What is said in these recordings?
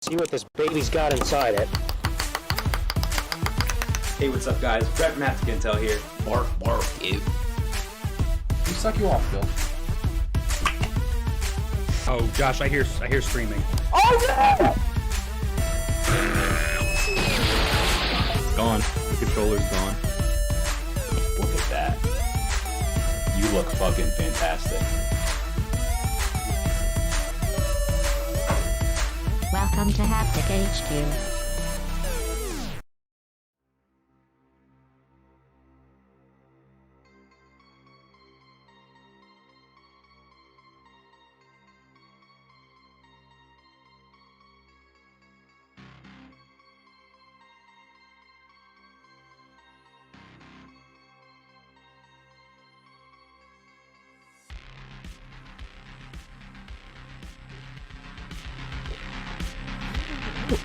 See what this baby's got inside it. Hey, what's up, guys? Brett from Hapticast Intro here. Bark, bark, you. Who suck you off, Bill? Oh, Josh, I hear screaming. Oh yeah! Gone. The controller's gone. Look at that. You look fucking fantastic. Welcome to Haptic HQ.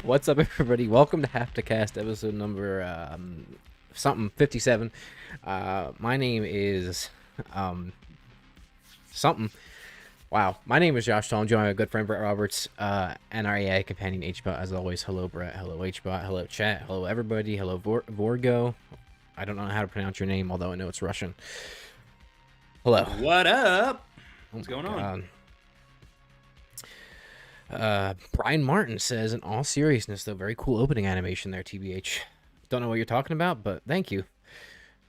What's up, everybody? Welcome to Hapticast, episode number 57. My name is something. Wow, my name is Josh Tall. I'm joined by my good friend Brett Roberts, and our AI companion HBot. As always, hello Brett, hello HBot, hello chat, hello everybody, hello Vorgo. I don't know how to pronounce your name, although I know it's Russian. Hello. What up? What's going on? Brian Martin says, in all seriousness, though, very cool opening animation there, TBH. Don't know what you're talking about, but thank you.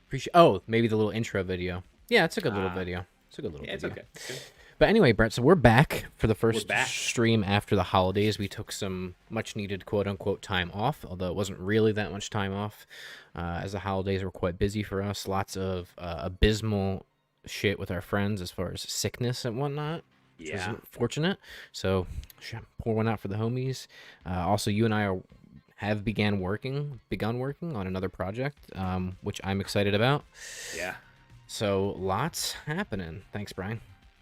Appreciate. Oh, maybe the little intro video. Yeah, it's a good little video. It's a good little It's video. okay. It's good. But anyway, Brett, so we're back for the first stream after the holidays. We took some much-needed quote-unquote time off, although it wasn't really that much time off, as the holidays were quite busy for us. Lots of abysmal shit with our friends as far as sickness and whatnot. Yeah. Fortunate. So pour one out for the homies. Also, you and I have begun working on another project, which I'm excited about. Yeah. So lots happening. Thanks, Brian.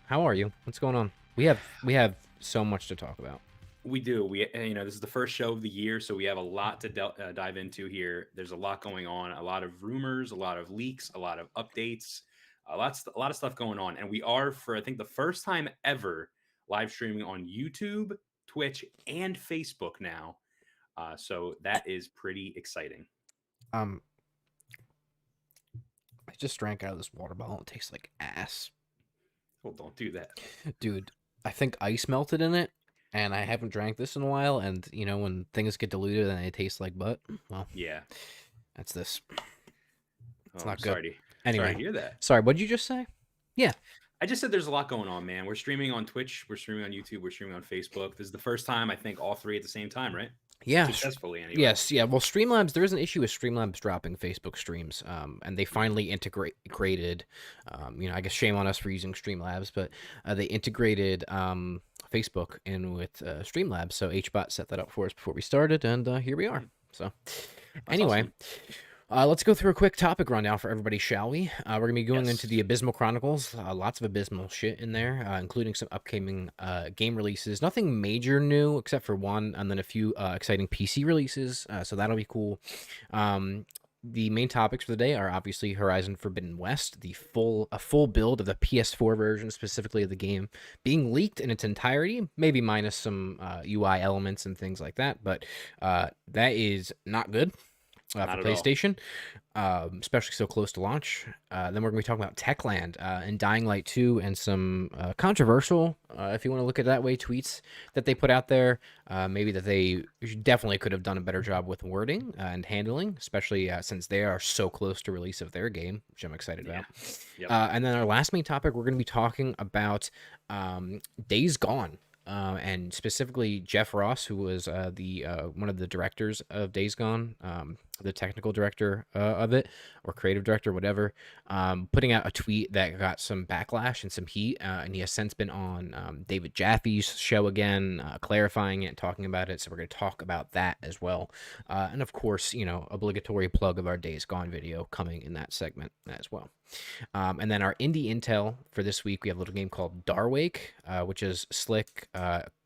How are you? What's going on? We have so much to talk about. We do. This is the first show of the year, so we have a lot to dive into here. There's a lot going on, a lot of rumors, a lot of leaks, a lot of updates. A lot of stuff going on, and we are, for I think the first time ever, live streaming on YouTube, Twitch, and Facebook now. So that is pretty exciting. I just drank out of this water bottle. It tastes like ass. Well, don't do that, dude. I think ice melted in it, and I haven't drank this in a while. And you know, when things get diluted and they taste like butt, well, yeah, that's this. It's not not good. Sorry. Anyway, Sorry to hear that. Sorry, what did you just say? Yeah. I just said there's a lot going on, man. We're streaming on Twitch, we're streaming on YouTube, we're streaming on Facebook. This is the first time, I think, all three at the same time, right? Yeah. Successfully, anyway. Yes, yeah. Well, Streamlabs, there is an issue with Streamlabs dropping Facebook streams, and they finally integrated, I guess shame on us for using Streamlabs, but they integrated Facebook in with Streamlabs, so HBot set that up for us before we started, and here we are. So, anyway. Awesome. Let's go through a quick topic rundown for everybody, shall we? We're going to be going Yes. into the Abysmal Chronicles. Lots of abysmal shit in there, including some upcoming game releases. Nothing major new except for one, and then a few exciting PC releases, so that'll be cool. The main topics for the day are obviously Horizon Forbidden West, a full build of the PS4 version, specifically of the game, being leaked in its entirety, maybe minus some UI elements and things like that, but that is not good. For PlayStation, especially so close to launch. Then we're going to be talking about Techland and Dying Light 2 and some controversial, if you want to look at it that way, tweets that they put out there. Maybe that they definitely could have done a better job with wording and handling, especially since they are so close to release of their game, which I'm excited about. Yep. And then our last main topic, we're going to be talking about Days Gone. And specifically Jeff Ross, who was the one of the directors of Days Gone, the technical director of it, or creative director, whatever, putting out a tweet that got some backlash and some heat, and he has since been on David Jaffe's show again, clarifying it and talking about it, so we're going to talk about that as well. And of course, obligatory plug of our Days Gone video coming in that segment as well. And then our indie intel for this week, we have a little game called Darwake, which is slick.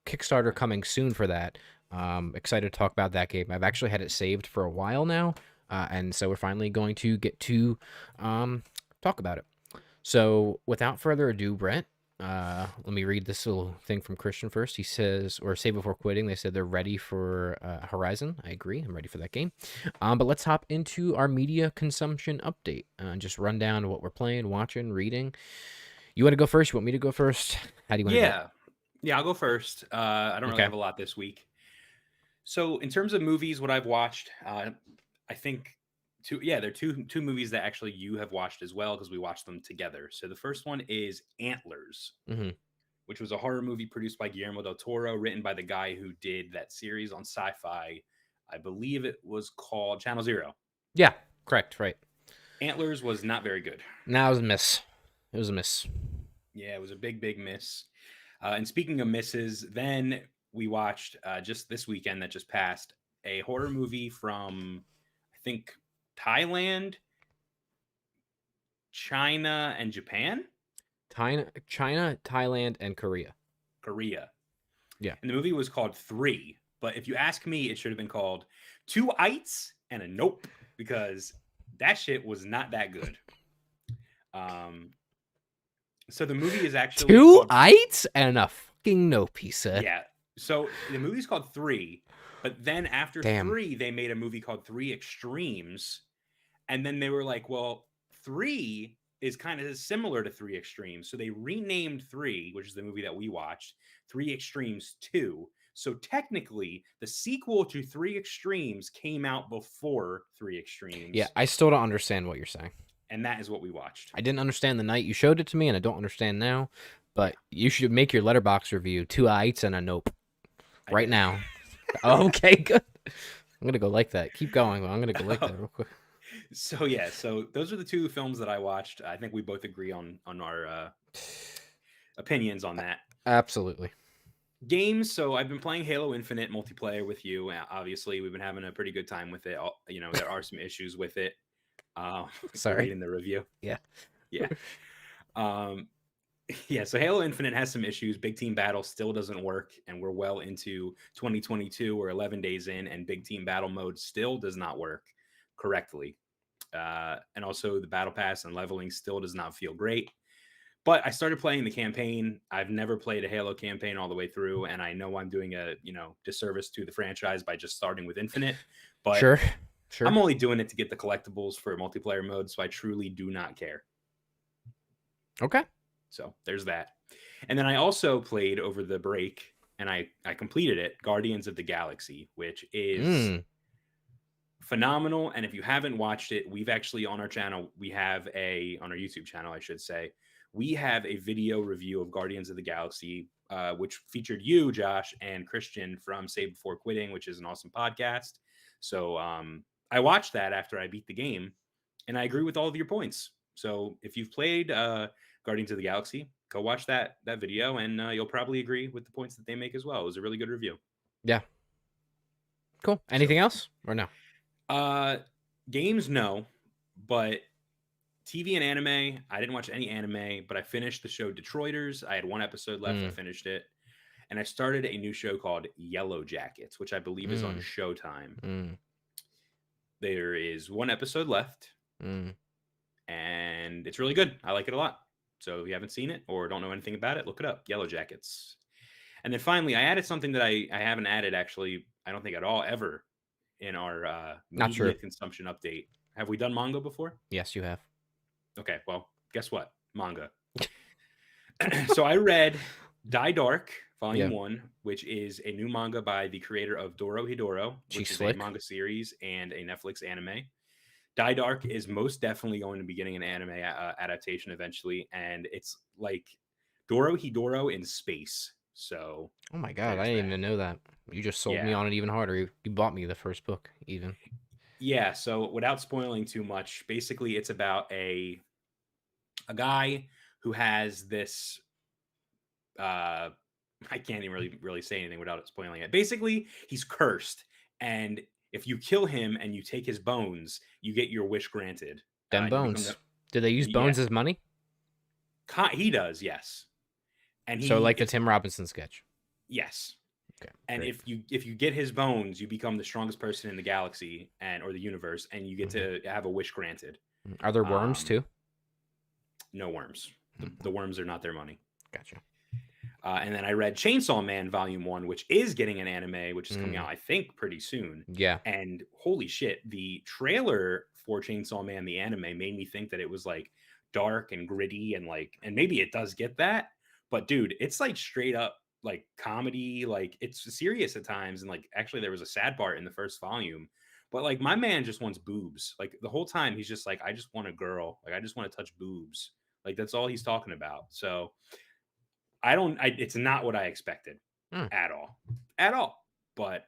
Kickstarter coming soon for that. Excited to talk about that game. I've actually had it saved for a while now, and so we're finally going to get to talk about it. So without further ado, Brett, Let me read this little thing from Christian first. He says, or Save Before Quitting, they said they're ready for Horizon. I agree. I'm ready for that game. But let's hop into our media consumption update. Just run down what we're playing, watching, reading. You want to go first? You want me to go first? How do you want to do it? Yeah, I'll go first. I don't really Okay. have a lot this week. So in terms of movies, what I've watched, I think there are two movies that actually you have watched as well because we watched them together. So the first one is Antlers, Mm-hmm. which was a horror movie produced by Guillermo del Toro, written by the guy who did that series on Sci-Fi. I believe it was called Channel Zero. Yeah, correct, right. Antlers was not very good. No, it was a miss. It was a miss. Yeah, it was a big miss. And speaking of misses, then we watched just this weekend that just passed a horror movie from, I think, Thailand, China, and Japan. China, Thailand, and Korea. Yeah. And the movie was called 3. But if you ask me, it should have been called 2 Ites and a Nope, because that shit was not that good. So the movie is actually 2 Ites and a fucking Nope, he said. Yeah. So the movie's called 3, but then after 3, they made a movie called 3 Extremes. And then they were like, well, 3 is kind of similar to 3 Extremes. So they renamed 3, which is the movie that we watched, 3 Extremes 2. So technically, the sequel to 3 Extremes came out before 3 Extremes. Yeah, I still don't understand what you're saying. And that is what we watched. I didn't understand the night you showed it to me, and I don't understand now. But you should make your Letterboxd review 2 Ites and a Nope right now. Okay, good. I'm gonna go like that. Keep going. I'm gonna go like that real quick. So yeah, so those are the 2 films that I watched. I think we both agree on our opinions on that. Absolutely. Games. So I've been playing Halo Infinite multiplayer with you. Obviously, we've been having a pretty good time with it. You know, there are some issues with it. Sorry. Reading the review. Yeah. Yeah. So Halo Infinite has some issues. Big team battle still doesn't work, and we're well into 2022. We're 11 days in, and big team battle mode still does not work correctly. And also the battle pass and leveling still does not feel great. But I started playing the campaign. I've never played a Halo campaign all the way through, and I know I'm doing a disservice to the franchise by just starting with Infinite. But sure. I'm only doing it to get the collectibles for multiplayer mode, so I truly do not care. Okay. So there's that. And then I also played over the break, and I completed it, Guardians of the Galaxy, which is phenomenal. And if you haven't watched it, we've actually on our channel, on our YouTube channel, I should say, we have a video review of Guardians of the Galaxy, which featured you, Josh, and Christian from Save Before Quitting, which is an awesome podcast. So I watched that after I beat the game, and I agree with all of your points. So if you've played Guardians of the Galaxy, go watch that video, and you'll probably agree with the points that they make as well. It was a really good review. Yeah. Cool. Anything else or no? Games, no, but TV and anime, I didn't watch any anime, but I finished the show Detroiters. I had 1 episode left. I finished it. And I started a new show called Yellow Jackets, which I believe is on Showtime. There is 1 episode left. And it's really good. I like it a lot. So if you haven't seen it or don't know anything about it, look it up. Yellow Jackets. And then finally, I added something that I haven't added, actually, I don't think at all, ever, in our media consumption update. Have we done manga before? Yes, you have. Okay, well, guess what? Manga. So I read Darwake, Volume 1, which is a new manga by the creator of Dorohedoro, which is a manga series and a Netflix anime. Darwake is most definitely going to be getting an anime adaptation eventually, and it's like Dorohedoro in space. So, oh my god, I didn't even know that. You just sold me on it even harder. You bought me the first book, even. Yeah. So, without spoiling too much, basically, it's about a guy who has this. I can't even really say anything without spoiling it. Basically, he's cursed, and if you kill him and you take his bones, you get your wish granted. Them bones. Do they use bones as money? He does, yes. And so like the Tim Robinson sketch. Yes. Okay. And great. if you get his bones, you become the strongest person in the galaxy or the universe, and you get to have a wish granted. Are there worms too? No worms. The worms are not their money. Gotcha. And then I read Chainsaw Man Volume 1, which is getting an anime, which is coming out, I think, pretty soon. Yeah. And holy shit, the trailer for Chainsaw Man, the anime, made me think that it was like dark and gritty and like, and maybe it does get that. But dude, it's like straight up like comedy, like it's serious at times. And like, actually, there was a sad part in the first volume. But like, my man just wants boobs. Like the whole time, he's just like, I just want a girl. Like, I just want to touch boobs. Like, that's all he's talking about. So, it's not what I expected at all. But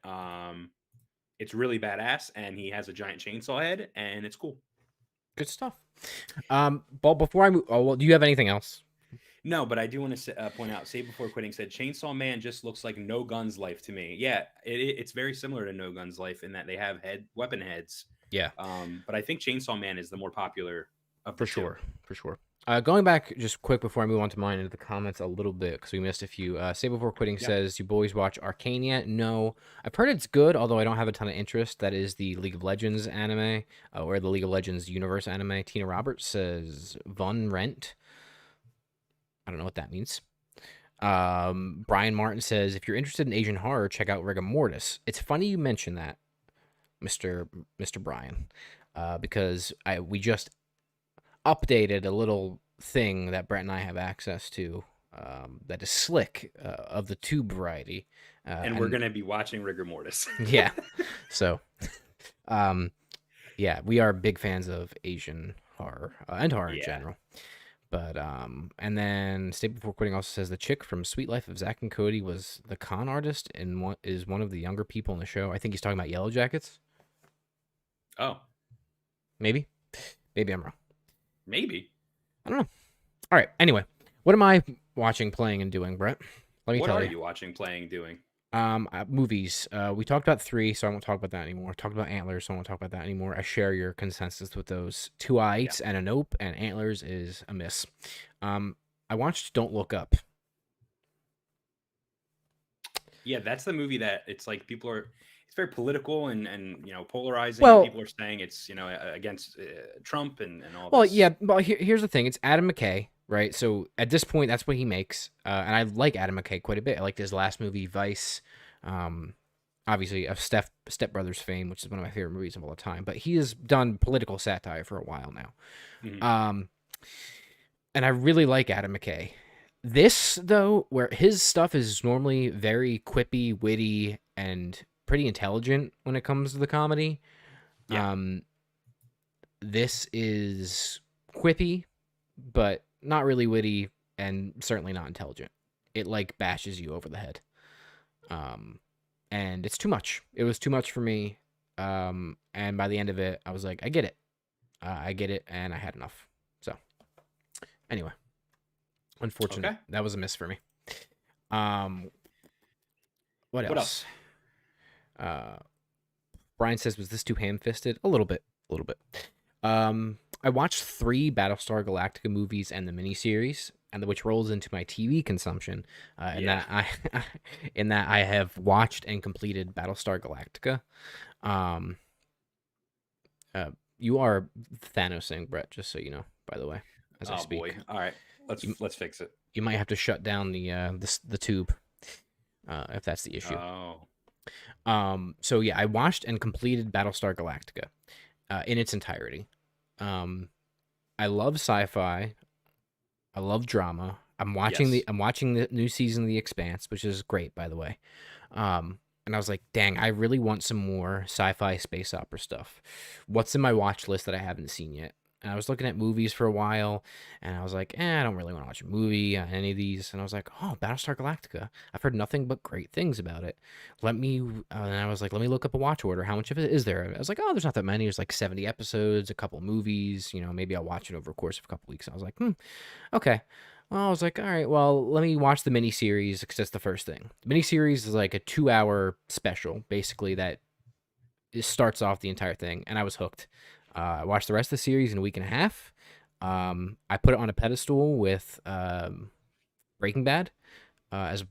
it's really badass, and he has a giant chainsaw head, and it's cool. Good stuff. But before I move, do you have anything else? No, but I do want to point out, Save Before Quitting said, Chainsaw Man just looks like No Guns Life to me. Yeah, it's very similar to No Guns Life in that they have weapon heads. Yeah. But I think Chainsaw Man is the more popular of For sure. Going back just quick before I move on to mine into the comments a little bit, because we missed a few. Say Before Quitting says, you boys watch Arcane yet? No. I've heard it's good, although I don't have a ton of interest. That is the League of Legends anime, or the League of Legends universe anime. Tina Roberts says, Von Rent. I don't know what that means. Brian Martin says, if you're interested in Asian horror, check out Rigor Mortis. It's funny you mention that, Mr. Brian, because we just updated a little thing that Brett and I have access to that is slick of the tube variety. And we're going to be watching Rigor Mortis. Yeah. So, yeah, we are big fans of Asian horror and horror in general. But, and then Stay Before Quitting also says the chick from Sweet Life of Zack and Cody was the con artist and is one of the younger people in the show. I think he's talking about Yellow Jackets. Oh. Maybe I'm wrong. Maybe. I don't know. All right. Anyway, what am I watching, playing, and doing, Brett? Let me tell you. What are you watching, playing, doing? Movies. We talked about 3, so I won't talk about that anymore. Talked about Antlers, so I won't talk about that anymore. I share your consensus with those. 2 Ites and a Nope, and Antlers is a miss. I watched Don't Look Up. Yeah, that's the movie that it's like people are. It's very political and polarizing. Well, people are saying it's against Trump and all. Well, this. yeah. Well, here's the thing. It's Adam McKay, right? So at this point, that's what he makes, and I like Adam McKay quite a bit. I liked his last movie, Vice. Obviously, of Step Brothers fame, which is one of my favorite movies of all time. But he has done political satire for a while now, and I really like Adam McKay. This, though, where his stuff is normally very quippy, witty, and pretty intelligent when it comes to the comedy. This is quippy, but not really witty, and certainly not intelligent. It like bashes you over the head. And it's too much. It was too much for me. And by the end of it, I was like, I get it. And I had enough. So anyway, unfortunately, that was a miss for me. What else? Brian says, was this too ham-fisted? A little bit. I watched 3 Battlestar Galactica movies and the miniseries, and which rolls into my TV consumption. That I have watched and completed Battlestar Galactica. You are Thanosing, Brett, just so you know, by the way, as I speak. Boy. All right. Let's fix it. You might have to shut down the tube if that's the issue. So yeah, I watched and completed Battlestar Galactica in its entirety. I love sci-fi. I love drama. I'm watching the new season of The Expanse, which is great, by the way. And I was like, dang, I really want some more sci-fi space opera stuff. What's in my watch list that I haven't seen yet? And I was looking at movies for a while, and I was like, I don't really want to watch a movie on any of these. And I was like, oh, Battlestar Galactica. I've heard nothing but great things about it. And I was like, let me look up a watch order. How much of it is there? I was like, oh, there's not that many. There's like 70 episodes, a couple movies. Maybe I'll watch it over a course of a couple weeks. And I was like, okay. Well, I was like, all right, well, let me watch the miniseries because that's the first thing. The miniseries is like a 2-hour special, basically, that starts off the entire thing, and I was hooked. I watched the rest of the series in a week and a half. I put it on a pedestal with Breaking Bad as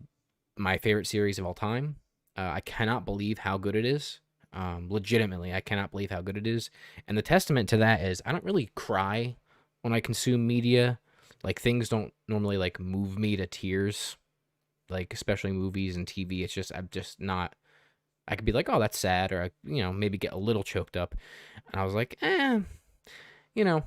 my favorite series of all time. I cannot believe how good it is. Legitimately, I cannot believe how good it is. And the testament to that is I don't really cry when I consume media. Like things don't normally like move me to tears, like especially movies and TV. It's just I'm just not. I could be like, oh, that's sad, or maybe get a little choked up. And I was like, you know,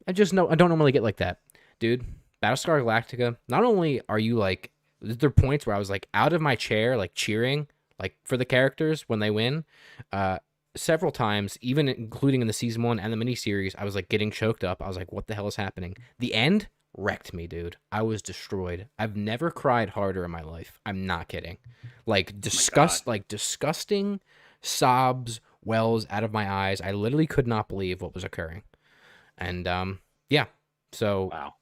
I don't normally get like that, dude. Battlestar Galactica. Not only are you like, there are points where I was like out of my chair, like cheering, like for the characters when they win. Several times, even including in the season 1 and the miniseries, I was like getting choked up. I was like, what the hell is happening? The end wrecked me, dude. I was destroyed. I've never cried harder in my life. I'm not kidding. Like disgusting sobs wells out of my eyes. I literally could not believe what was occurring. And yeah. So Wow.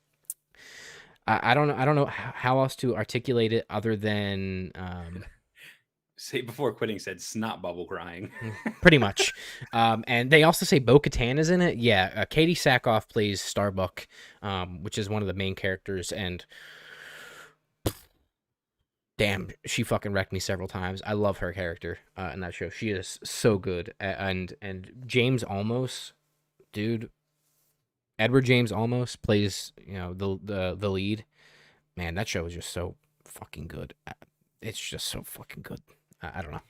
I don't know how else to articulate it other than Say before quitting said snot bubble crying. pretty much. And they also say Bo-Katan is in it. Yeah, Katie Sackhoff plays Starbuck, which is one of the main characters, and damn, she fucking wrecked me several times. I love her character in that show. She is so good. And James Olmos, dude, Edward James Olmos plays the lead. Man, that show is just so fucking good. It's just so fucking good. I don't know.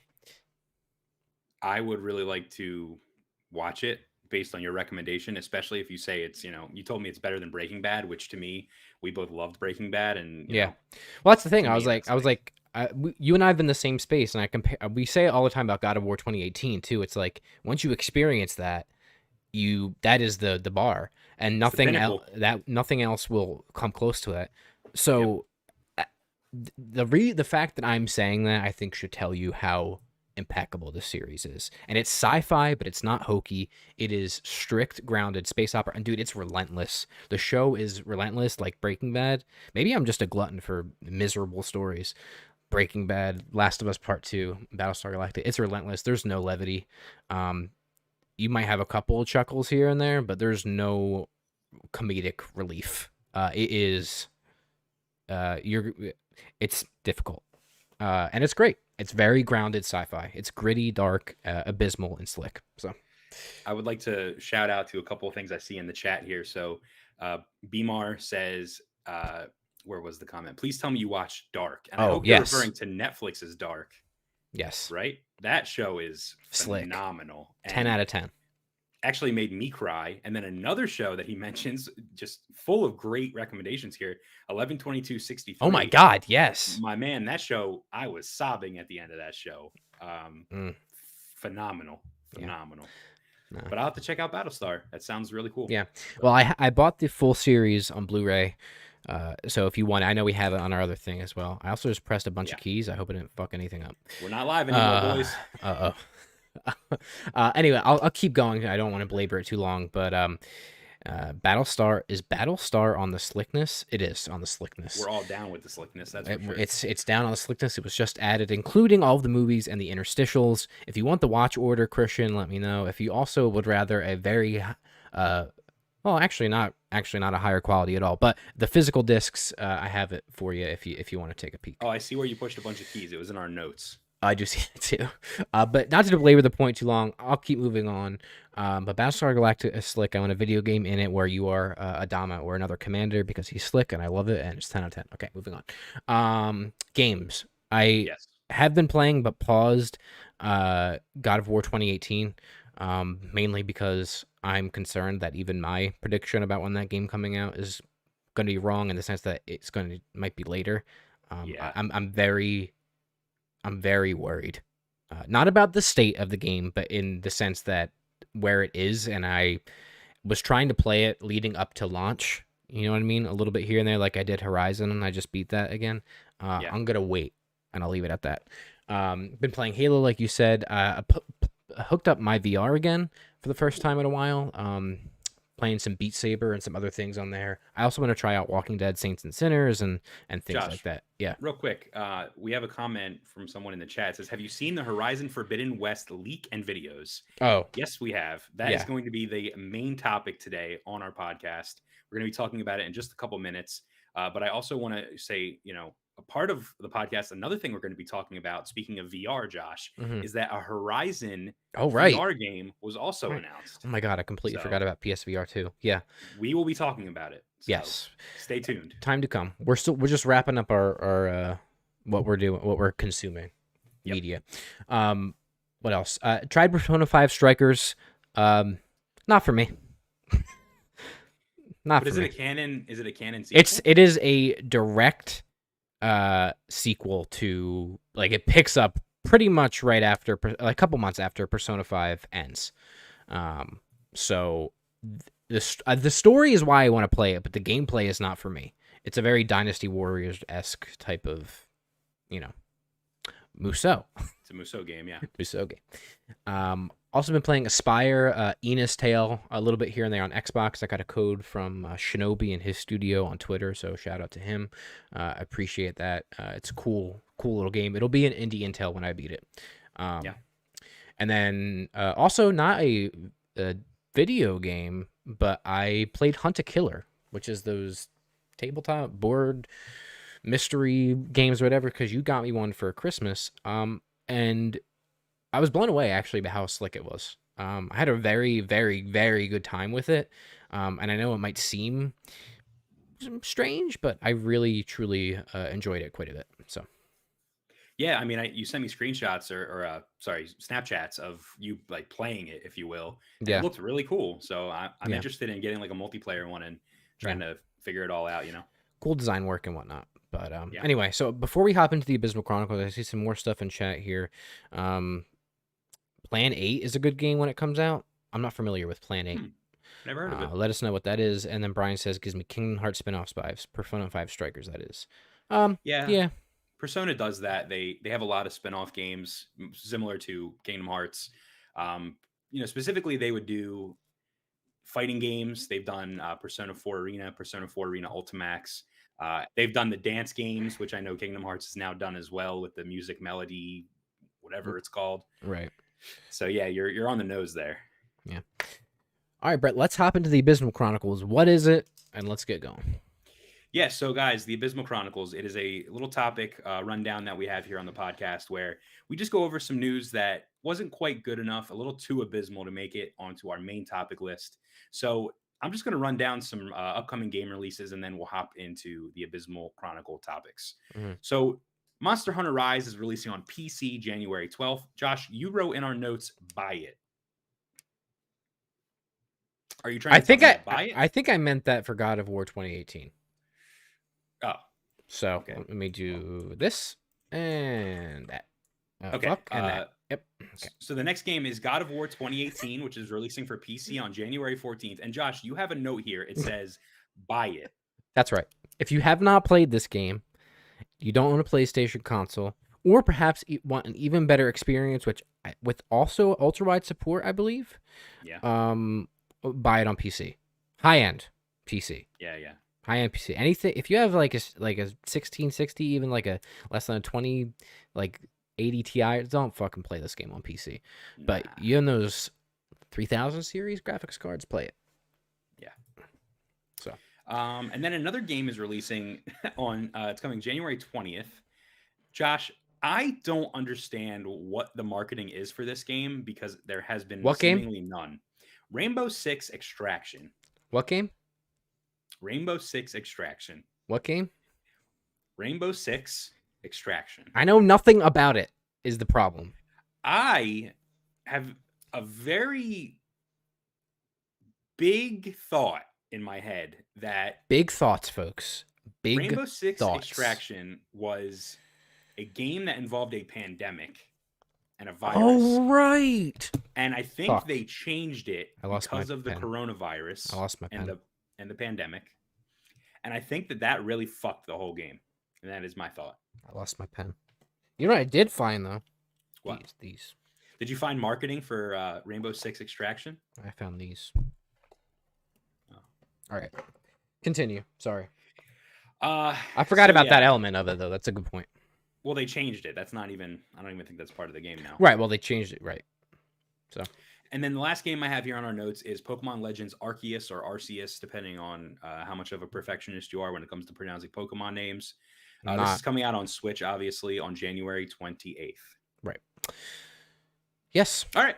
I would really like to watch it based on your recommendation, especially if you say it's, you told me it's better than Breaking Bad, which to me, we both loved Breaking Bad. And yeah, well, that's the thing. to I me, was like, you and I have been in the same space, and I compare. We say it all the time about God of War 2018 too. It's like once you experience that, that is the bar, and nothing else nothing else will come close to it. So the fact that I'm saying that, I think, should tell you how impeccable this series is. And it's sci-fi, but it's not hokey. It is strict, grounded space opera. And dude, it's relentless. The show is relentless, like Breaking Bad. Maybe I'm just a glutton for miserable stories. Breaking Bad, Last of Us Part 2, Battlestar Galactica. It's relentless. There's no levity. You might have a couple of chuckles here and there, but there's no comedic relief. It is it's difficult. And it's great. It's very grounded sci-fi. It's gritty, dark, abysmal, and slick. So I would like to shout out to a couple of things I see in the chat here. So Bimar says, where was the comment? Please tell me you watched Dark. And I hope you're referring to Netflix's Dark. Yes. Right? That show is slick. Phenomenal. 10 out of 10. Actually made me cry. And then another show that he mentions, just full of great recommendations here, 11/22/63. Oh my God, yes. My man, that show, I was sobbing at the end of that show. Phenomenal. Yeah. No. But I'll have to check out Battlestar. That sounds really cool. Yeah. Well, I bought the full series on Blu-ray. So if you want, I know we have it on our other thing as well. I also just pressed a bunch of keys. I hope it didn't fuck anything up. We're not live anymore, boys. Anyway, I'll keep going. I don't want to belabor it too long, but Battlestar, is Battlestar on the slickness? It is on the slickness. We're all down with the slickness. That's for sure. It's down on the slickness. It was just added, including all of the movies and the interstitials. If you want the watch order, Christian, let me know. If you also would rather a very well, actually not a higher quality at all, but the physical discs, I have it for you if you want to take a peek. Oh, I see where you pushed a bunch of keys. It was in our notes. I do see it too. But not to belabor the point too long, I'll keep moving on. But Battlestar Galactica is slick. I want a video game in it where you are Adama or another commander because he's slick and I love it, and it's 10 out of 10. Okay, moving on. Games. I have been playing but paused God of War 2018, mainly because I'm concerned that even my prediction about when that game coming out is going to be wrong in the sense that might be later. I'm very worried, not about the state of the game, but in the sense that where it is, and I was trying to play it leading up to launch, you know what I mean, a little bit here and there, like I did Horizon, and I just beat that again. I'm gonna wait, and I'll leave it at that. Been playing Halo, like you said. I hooked up my VR again for the first time in a while. Playing some Beat Saber and some other things on there. I also want to try out Walking Dead Saints and Sinners and things like that. Yeah. Real quick, we have a comment from someone in the chat. It says, have you seen the Horizon Forbidden West leak and videos? Oh. Yes, we have. That is going to be the main topic today on our podcast. We're going to be talking about it in just a couple minutes. But I also want to say, a part of the podcast, another thing we're going to be talking about, speaking of VR, Josh, is that a Horizon VR game was also announced. Oh my God, I completely forgot about PSVR too. Yeah. We will be talking about it. So Yes. stay tuned. Time to come. We're just wrapping up our what we're consuming Yep. media. What else? Tried Persona 5 Strikers. Not for me. Not But for is it me. a canon? Is it a canon sequel? It is a direct sequel to, like, it picks up pretty much right after, a couple months after Persona 5 ends. So the story is why I want to play it, but the gameplay is not for me. It's a very Dynasty Warriors-esque type of, Musou. It's a Musou game, yeah. Musou game. Also been playing Aspire, Ina's Tale, a little bit here and there on Xbox. I got a code from Shinobi in his studio on Twitter, so shout out to him. I appreciate that. It's a cool little game. It'll be an indie intel when I beat it. Yeah. And then also not a video game, but I played Hunt a Killer, which is those tabletop board mystery games or whatever, because you got me one for Christmas. And I was blown away, actually, by how slick it was. I had a very, very, very good time with it. And I know it might seem strange, but I really, truly enjoyed it quite a bit. So, Yeah, I mean, you sent me screenshots or Snapchats of you like playing it, if you will. And yeah. it looked really cool. So I'm Yeah. interested in getting like a multiplayer one and trying to figure it all out, Cool design work and whatnot. But Yeah. anyway, so before we hop into the Abysmal Chronicles, I see some more stuff in chat here. Plan 8 is a good game when it comes out. I'm not familiar with Plan 8. Never heard of it. Let us know what that is. And then Brian says, gives me Kingdom Hearts spin-off vibes. Persona 5 Strikers, that is. Yeah. Persona does that. They have a lot of spin-off games similar to Kingdom Hearts. Specifically they would do fighting games. They've done Persona 4 Arena, Persona 4 Arena Ultimax. They've done the dance games, which I know Kingdom Hearts has now done as well with the music melody, whatever it's called. Right. So yeah, you're on the nose there. Yeah. All right, Brett, let's hop into the Abysmal Chronicles. What is it? And let's get going. Yeah, so guys, the Abysmal Chronicles, it is a little topic rundown that we have here on the podcast where we just go over some news that wasn't quite good enough, a little too abysmal to make it onto our main topic list. So I'm just going to run down some upcoming game releases, and then we'll hop into the Abysmal Chronicle topics. Mm-hmm. So Monster Hunter Rise is releasing on PC January 12th. Josh, you wrote in our notes, buy it. Are you trying to buy it? I think I meant that for God of War 2018. Oh. So okay. Let me do this and that. Okay. And that. Yep. Okay. So the next game is God of War 2018, which is releasing for PC on January 14th. And Josh, you have a note here. It says, buy it. That's right. If you have not played this game, you don't own a PlayStation console, or perhaps want an even better experience, with also ultra-wide support, I believe. Yeah. Buy it on PC. High-end PC. Yeah. High-end PC. Anything, if you have like a 1660, even like a less than a 20, like 80 Ti, don't fucking play this game on PC. Nah. But you own those 3000 series graphics cards, play it. Yeah. So. And then another game is releasing on, it's coming January 20th. Josh, I don't understand what the marketing is for this game because there has been seemingly none. Rainbow Six Extraction. What game? Rainbow Six Extraction. What game? Rainbow Six Extraction. I know nothing about it is the problem. I have a very big thought in my head that big thoughts, folks. Big Rainbow Six thoughts. Extraction was a game that involved a pandemic and a virus. Oh, right. And I think they changed it because of the pen. coronavirus. I lost my pen. And the pandemic. And I think that really fucked the whole game. And that is my thought. I lost my pen. You know what I did find, though? What? These. Did you find marketing for Rainbow Six Extraction? I found these. Oh. All right. Continue. Sorry. I forgot about that element of it, though. That's a good point. Well, they changed it. That's not even... I don't even think that's part of the game now. Right. Well, they changed it. Right. So... And then the last game I have here on our notes is Pokemon Legends Arceus or Arceus, depending on how much of a perfectionist you are when it comes to pronouncing Pokemon names. This is coming out on Switch, obviously, on January 28th. Right. Yes. All right.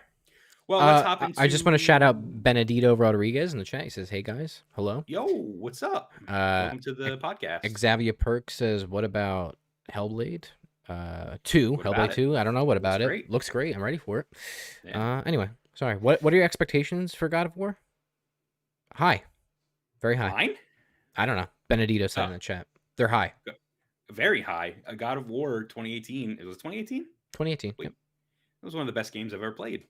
Well, let's hop into. I just want to shout out Benedito Rodriguez in the chat. He says, "Hey guys, hello." Yo, what's up? Welcome to the podcast. Xavier Perk says, "What about Hellblade 2? What about Hellblade 2? I don't know. What about it? great. Looks great. I'm ready for it." Yeah. Anyway, sorry. What are your expectations for God of War? High, very high. Mine? I don't know. Benedito said in the chat, they're high. Very high. A God of War 2018. It was 2018. 2018. Wait, Yep. It was one of the best games I've ever played.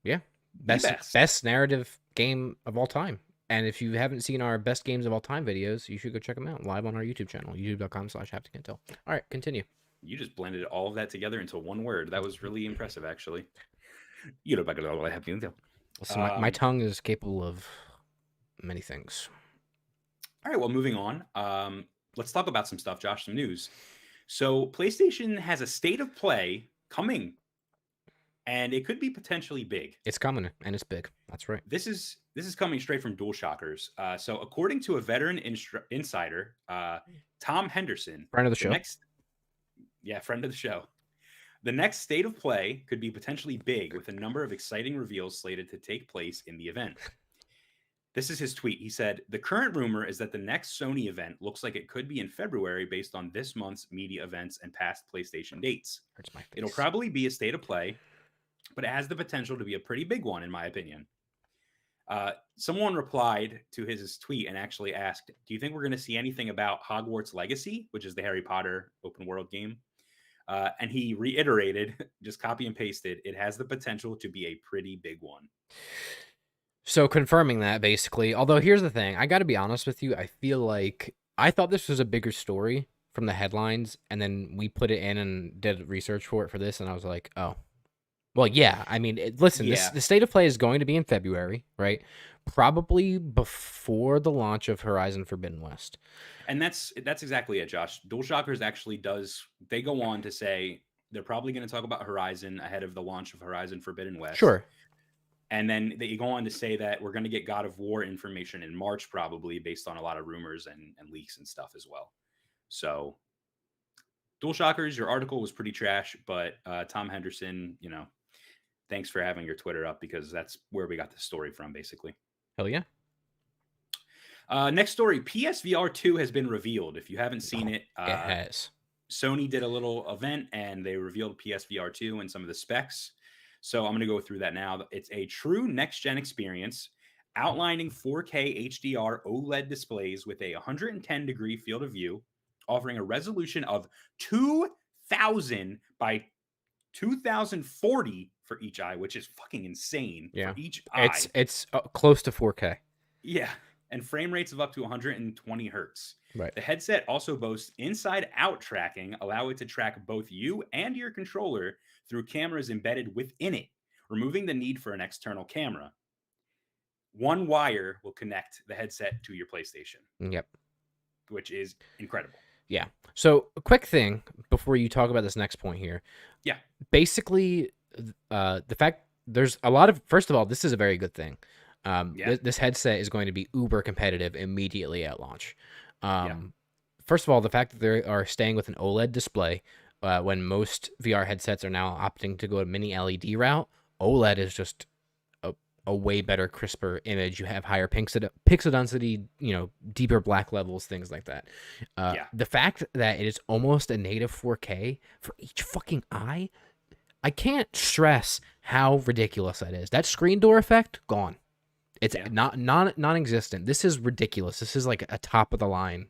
Yeah. Best narrative game of all time. And if you haven't seen our best games of all time videos, you should go check them out live on our YouTube channel, youtube.com/hapticast. All right, continue. You just blended all of that together into one word. That was really impressive, actually. You know, back at all I have to. So my tongue is capable of many things. All right, well, moving on. Let's talk about some stuff, Josh, some news. So PlayStation has a state of play coming, and it could be potentially big. It's coming, and it's big. That's right. This is coming straight from DualShockers. So according to a veteran insider, Tom Henderson, Friend of the show. Friend of the show. The next state of play could be potentially big, with a number of exciting reveals slated to take place in the event. This is his tweet. He said, "The current rumor is that the next Sony event looks like it could be in February based on this month's media events and past PlayStation dates. Hurts my face. It'll probably be a state of play, but it has the potential to be a pretty big one, in my opinion." Someone replied to his tweet and actually asked, "Do you think we're going to see anything about Hogwarts Legacy, which is the Harry Potter open world game?" And he reiterated, just copy and pasted, "It has the potential to be a pretty big one." So confirming that, basically. Although here's the thing, I got to be honest with you. I feel like I thought this was a bigger story from the headlines, and then we put it in and did research for it for this, and I was like, oh, well, yeah. I mean, listen, the state of play is going to be in February, right? Probably before the launch of Horizon Forbidden West. And that's exactly it, Josh. DualShockers actually they go on to say they're probably going to talk about Horizon ahead of the launch of Horizon Forbidden West. Sure. And then they go on to say that we're going to get God of War information in March, probably based on a lot of rumors and leaks and stuff as well. So DualShockers, your article was pretty trash, but Tom Henderson, thanks for having your Twitter up, because that's where we got this story from, basically. Hell yeah. Next story, PSVR 2 has been revealed. If you haven't seen it has. Sony did a little event and they revealed PSVR 2 and some of the specs. So I'm going to go through that now. It's a true next-gen experience outlining 4K HDR OLED displays with a 110-degree field of view, offering a resolution of 2000 by 2040 for each eye, which is fucking insane. Yeah. For each eye. It's close to 4K. Yeah. And frame rates of up to 120 hertz. Right. The headset also boasts inside-out tracking, allow it to track both you and your controller through cameras embedded within it, removing the need for an external camera. One wire will connect the headset to your PlayStation. Yep. Which is incredible. Yeah. So a quick thing before you talk about this next point here. Yeah. Basically, the fact there's a lot of, first of all, this is a very good thing. This headset is going to be uber competitive immediately at launch. First of all, the fact that they are staying with an OLED display when most VR headsets are now opting to go a mini LED route, OLED is just a way better, crisper image. You have higher pixel density, deeper black levels, things like that. The fact that it is almost a native 4K for each fucking eye, I can't stress how ridiculous that is. That screen door effect, gone. It's non-existent. This is ridiculous. This is like a top of the line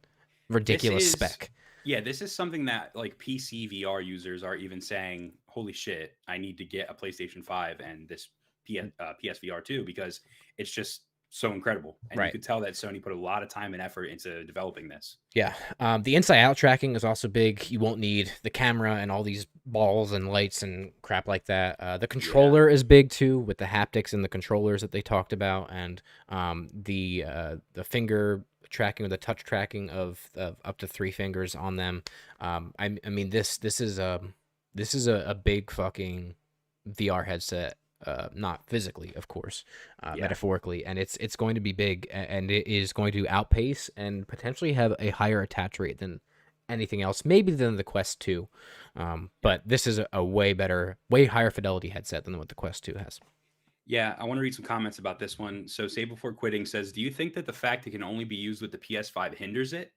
ridiculous spec. Yeah, this is something that like PC VR users are even saying, holy shit, I need to get a PlayStation 5 and this PSVR 2 because it's just so incredible. And you could tell that Sony put a lot of time and effort into developing this. Yeah. The inside-out tracking is also big. You won't need the camera and all these balls and lights and crap like that. The controller is big too, with the haptics and the controllers that they talked about, and the finger tracking or the touch tracking of up to 3 fingers on them. I mean, this is a big fucking VR headset. Not physically, of course, metaphorically, and it's going to be big, and it is going to outpace and potentially have a higher attach rate than anything else, maybe than the Quest 2. But this is a way better, way higher fidelity headset than what the Quest 2 has. Yeah, I want to read some comments about this one. So, Say Before Quitting says, "Do you think that the fact it can only be used with the PS5 hinders it?"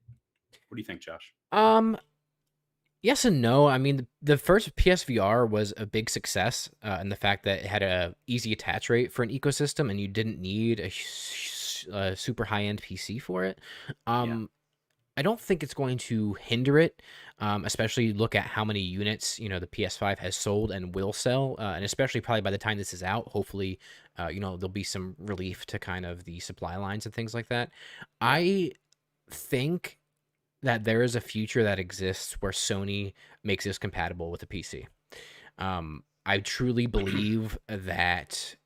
What do you think, Josh? Um, yes and no. I mean, the first PSVR was a big success, in the fact that it had a easy attach rate for an ecosystem, and you didn't need a super high end PC for it. Yeah. I don't think it's going to hinder it, especially look at how many units the PS5 has sold and will sell, and especially probably by the time this is out, hopefully, there'll be some relief to kind of the supply lines and things like that. Yeah. I think that there is a future that exists where Sony makes this compatible with a PC. I truly believe that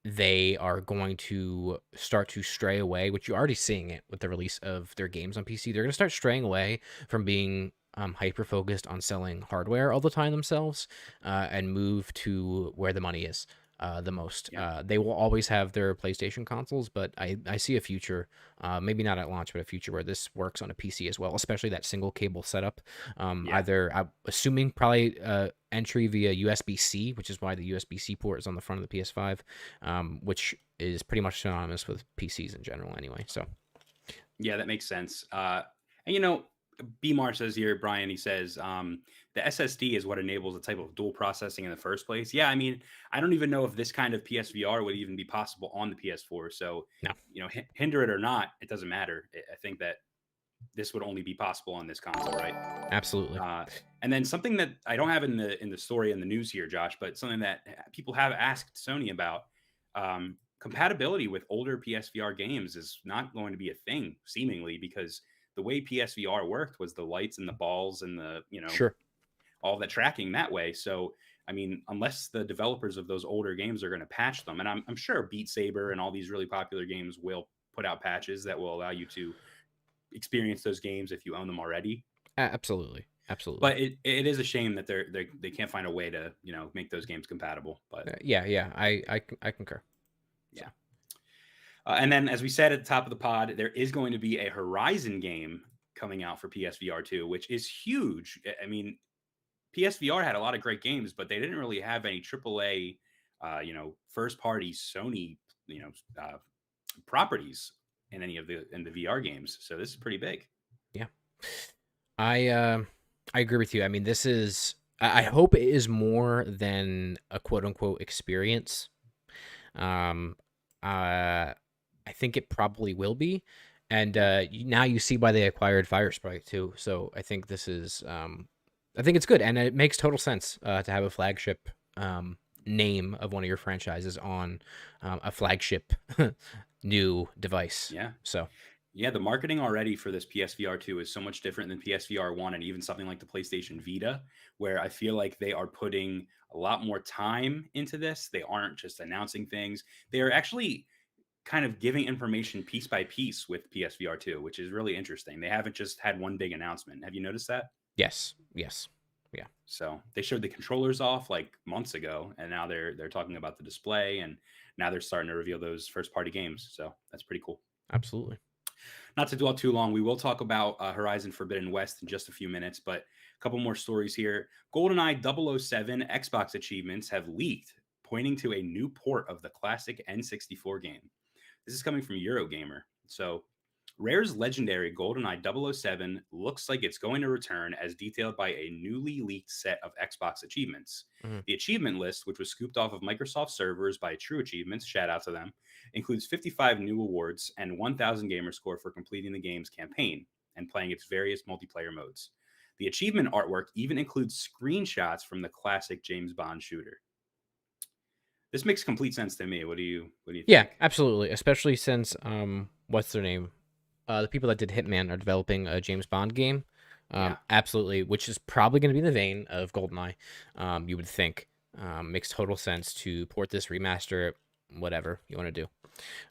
they are going to start to stray away, which you're already seeing it with the release of their games on PC. They're going to start straying away from being hyper focused on selling hardware all the time themselves, and move to where the money is the most. Yeah. They will always have their PlayStation consoles, but I see a future, maybe not at launch, but a future where this works on a PC as well, especially that single cable setup. Yeah. Either, I'm assuming probably entry via USB-C, which is why the USB-C port is on the front of the PS5, which is pretty much synonymous with PCs in general anyway. So Yeah, that makes sense. And BMAR says here, Brian, he says, the SSD is what enables the type of dual processing in the first place. Yeah, I mean, I don't even know if this kind of PSVR would even be possible on the PS4. So, no. Hinder it or not, it doesn't matter. I think that this would only be possible on this console, right? Absolutely. And then something that I don't have in the story in the news here, Josh, but something that people have asked Sony about, compatibility with older PSVR games is not going to be a thing, seemingly, because the way PSVR worked was the lights and the balls and the Sure. all the tracking that way. So I mean, unless the developers of those older games are going to patch them, and I'm sure Beat Saber and all these really popular games will put out patches that will allow you to experience those games if you own them already. Absolutely. But it is a shame that they can't find a way to make those games compatible. But yeah, I concur. Yeah. And then, as we said at the top of the pod, there is going to be a Horizon game coming out for PSVR 2, which is huge. I mean, PSVR had a lot of great games, but they didn't really have any AAA, first party Sony, properties in any of the VR games. So this is pretty big. Yeah, I agree with you. I mean, this is. I hope it is more than a quote unquote experience. I think it probably will be, and now you see why they acquired Firesprite too. So I think this is. I think it's good, and it makes total sense to have a flagship name of one of your franchises on a flagship new device. Yeah. So. Yeah, the marketing already for this PSVR 2 is so much different than PSVR 1 and even something like the PlayStation Vita, where I feel like they are putting a lot more time into this. They aren't just announcing things. They are actually kind of giving information piece by piece with PSVR 2, which is really interesting. They haven't just had one big announcement. Have you noticed that? Yes. Yeah. So they showed the controllers off like months ago, and now they're talking about the display, and now they're starting to reveal those first party games. So that's pretty cool. Absolutely. Not to dwell too long, we will talk about Horizon Forbidden West in just a few minutes, but a couple more stories here. GoldenEye 007 Xbox achievements have leaked, pointing to a new port of the classic N64 game. This is coming from Eurogamer. So Rare's legendary GoldenEye 007 looks like it's going to return as detailed by a newly leaked set of Xbox achievements. Mm-hmm. The achievement list, which was scooped off of Microsoft servers by True Achievements, shout out to them, includes 55 new awards and 1,000 gamer score for completing the game's campaign and playing its various multiplayer modes. The achievement artwork even includes screenshots from the classic James Bond shooter. This makes complete sense to me. What do you think? Yeah, absolutely. Especially since what's their name? The people that did Hitman are developing a James Bond game. Absolutely, which is probably going to be in the vein of GoldenEye. You would think. Makes total sense to port this, remaster it, whatever you want to do.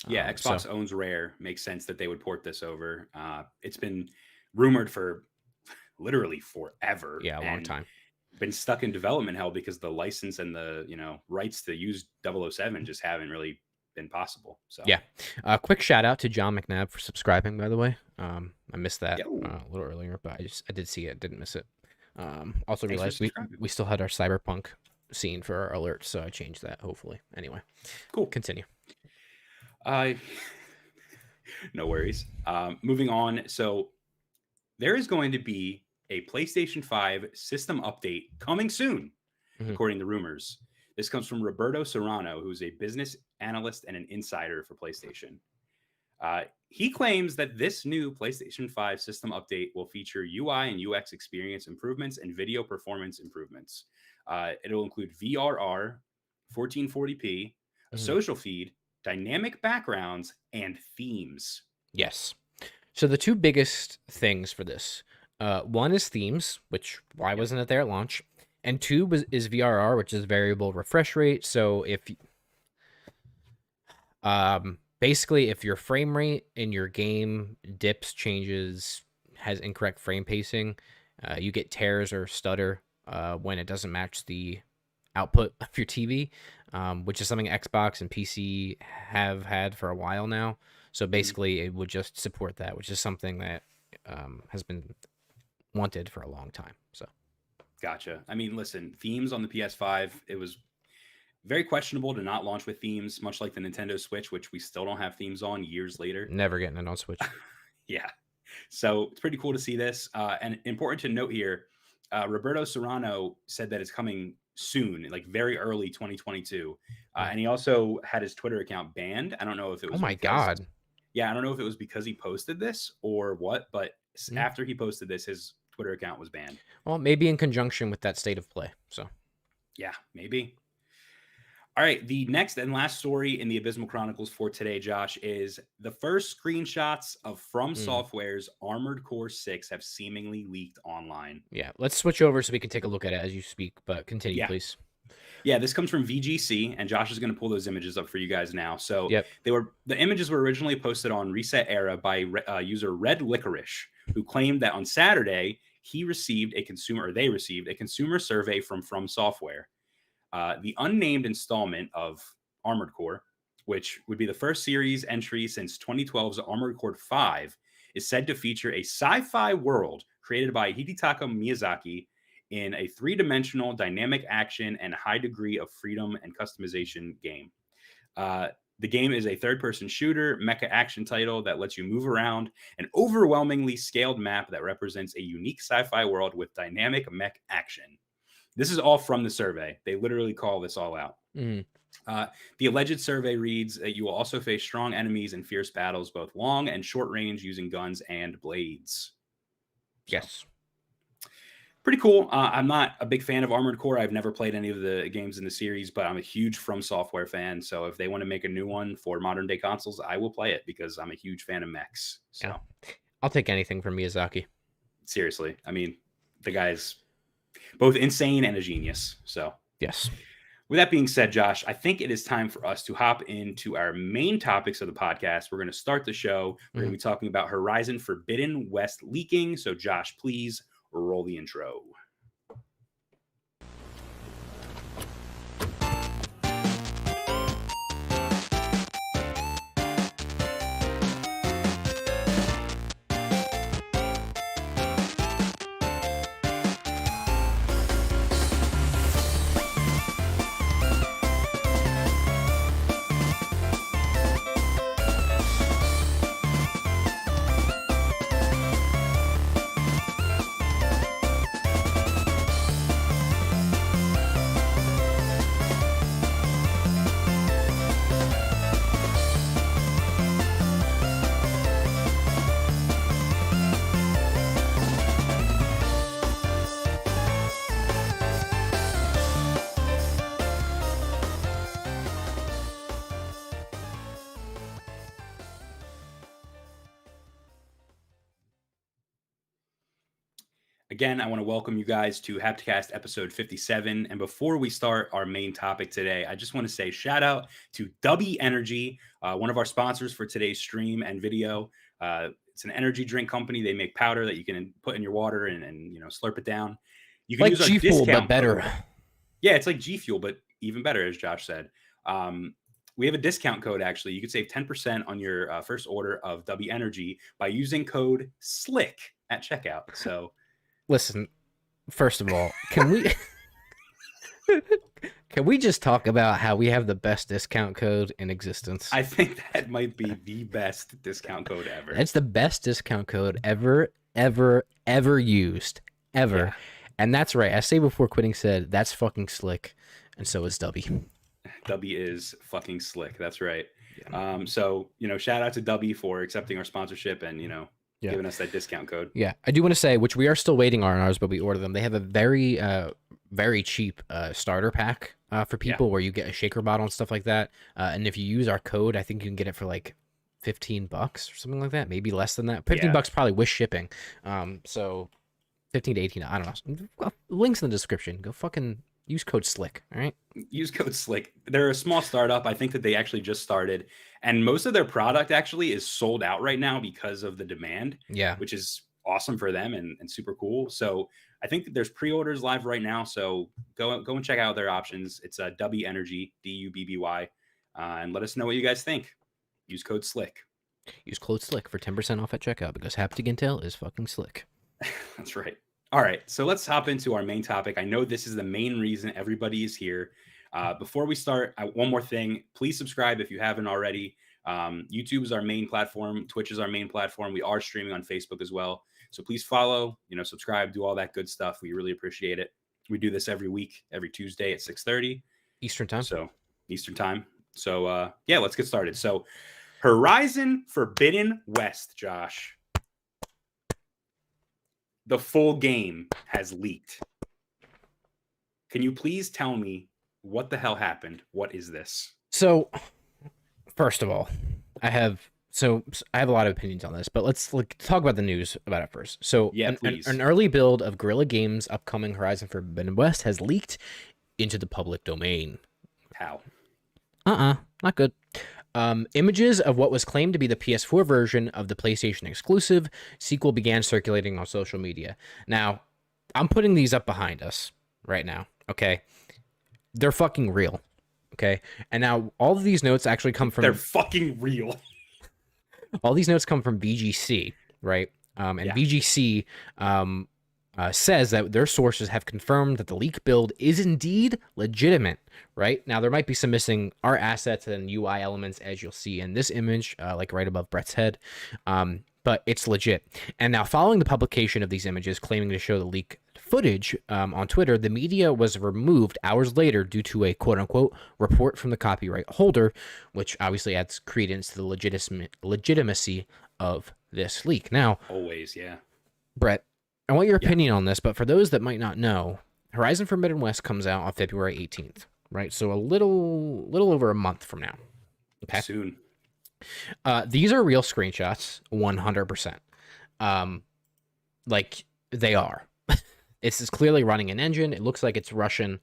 Yeah, Xbox owns Rare. Makes sense that they would port this over. It's been rumored for literally forever. Yeah, a long time. Been stuck in development hell because the license and the rights to use 007 just haven't really been possible. So yeah, quick shout out to John McNabb for subscribing, by the way. I missed that a little earlier, but I did see it, didn't miss it. Also realized we still had our Cyberpunk seen for our alerts, so I changed that. Hopefully, anyway. Cool. Continue. No worries. Moving on. So there is going to be a PlayStation 5 system update coming soon, according to rumors. This comes from Roberto Serrano, who's a business analyst and an insider for PlayStation. He claims that this new PlayStation 5 system update will feature UI and UX experience improvements and video performance improvements. It'll include VRR, 1440p, a social feed, dynamic backgrounds, and themes. Yes. So the two biggest things for this, one is themes, which why wasn't it there at launch? And two is VRR, which is variable refresh rate. So if basically if your frame rate in your game dips, changes, has incorrect frame pacing, you get tears or stutter when it doesn't match the output of your TV, which is something Xbox and PC have had for a while now. So basically it would just support that, which is something that has been wanted for a long time. So Gotcha. I mean, listen, themes on the PS5, it was very questionable to not launch with themes, much like the Nintendo Switch, which we still don't have themes on years later. never getting it on Switch. Yeah. So it's pretty cool to see this. And important to note here, Roberto Serrano said that it's coming soon, like very early 2022. And he also had his Twitter account banned. I don't know if it was. Oh my God. Yeah, I don't know if it was because he posted this or what, but after he posted this, his Twitter account was banned. Well, maybe in conjunction with that state of play. So yeah, maybe. All right, the next and last story in the Abysmal Chronicles for today, Josh, is the first screenshots of From Software's Armored Core 6 have seemingly leaked online. Yeah, let's switch over so we can take a look at it as you speak, but continue, please. Yeah, this comes from VGC, and Josh is going to pull those images up for you guys now. So the images were originally posted on Reset Era by user Red Licorice, who claimed that on Saturday they received a consumer survey from Software. The unnamed installment of Armored Core, which would be the first series entry since 2012's Armored Core 5, is said to feature a sci-fi world created by Hidetaka Miyazaki in a three-dimensional dynamic action and high degree of freedom and customization game. The game is a third-person shooter mecha action title that lets you move around an overwhelmingly scaled map that represents a unique sci-fi world with dynamic mech action. This is all from the survey. They literally call this all out. The alleged survey reads that you will also face strong enemies in fierce battles, both long and short range, using guns and blades. Yes. Pretty cool. I'm not a big fan of Armored Core. I've never played any of the games in the series, but I'm a huge From Software fan. So if they want to make a new one for modern day consoles, I will play it because I'm a huge fan of mechs. So yeah. I'll take anything from Miyazaki. Seriously. I mean, the guy's both insane and a genius. So yes. With that being said, Josh, I think it is time for us to hop into our main topics of the podcast. We're going to start the show. We're going to be talking about Horizon Forbidden West leaking. So Josh, please roll the intro. Again, I want to welcome you guys to Hapticast episode 57. And before we start our main topic today, I just want to say shout out to W Energy, one of our sponsors for today's stream and video. It's an energy drink company. They make powder that you can put in your water and you know, slurp it down. You can like use our G Fuel, discount but better. code. Yeah, it's like G Fuel, but even better, as Josh said. We have a discount code, actually. You could save 10% on your first order of W Energy by using code SLICK at checkout. So... Listen, first of all, can we Can we just talk about how we have the best discount code in existence? I think that might be the best discount code ever. It's the best discount code ever used. Ever. Yeah. And that's right. As Say Before Quitting said, that's fucking slick. And so is Dubby. Dubby is fucking slick. That's right. So, shout out to Dubby for accepting our sponsorship and, giving us that discount code. Yeah. I do want to say, which we are still waiting on ours, but we ordered them. They have a very, very cheap starter pack for people where you get a shaker bottle and stuff like that. And if you use our code, I think you can get it for like $15 or something like that. Maybe less than that. $15 probably with shipping. So 15 to 18. I don't know. Well, links in the description. Go fucking use code SLICK. All right. Use code SLICK. They're a small startup. I think that they actually just started, and most of their product actually is sold out right now because of the demand. Yeah. Which is awesome for them and super cool. So I think that there's pre-orders live right now. So go and check out their options. It's a W Energy, DUBBY, and let us know what you guys think. Use code SLICK. Use code SLICK for 10% off at checkout because Haptic Intel is fucking slick. That's right. All right, so let's hop into our main topic. I know this is the main reason everybody is here. Before we start, one more thing. Please subscribe if you haven't already. YouTube is our main platform. Twitch is our main platform. We are streaming on Facebook as well. So please follow, subscribe, do all that good stuff. We really appreciate it. We do this every week, every Tuesday at 6:30 Eastern time. So Eastern time. So let's get started. So Horizon Forbidden West, Josh. The full game has leaked. Can you please tell me what the hell happened? What is this? So, first of all, I have a lot of opinions on this, but let's talk about the news about it first. So, an early build of Guerrilla Games' upcoming Horizon Forbidden West has leaked into the public domain. How? Not good. Images of what was claimed to be the PS4 version of the PlayStation exclusive sequel began circulating on social media. Now, I'm putting these up behind us right now, okay? They're fucking real, okay? And now all of these notes actually come from... They're fucking real. All these notes come from VGC, right? VGC says that their sources have confirmed that the leak build is indeed legitimate, right? Now, there might be some missing art assets and UI elements, as you'll see in this image, like right above Brett's head, but it's legit. And now, following the publication of these images claiming to show the leak footage on Twitter, the media was removed hours later due to a quote-unquote report from the copyright holder, which obviously adds credence to the legitimacy of this leak. Now, always, yeah. Brett, I want your opinion on this, but for those that might not know, Horizon Forbidden West comes out on February 18th, right? So a little over a month from now. Okay. Soon. These are real screenshots, 100%. Like they are. It's clearly running an engine. It looks like it's Russian,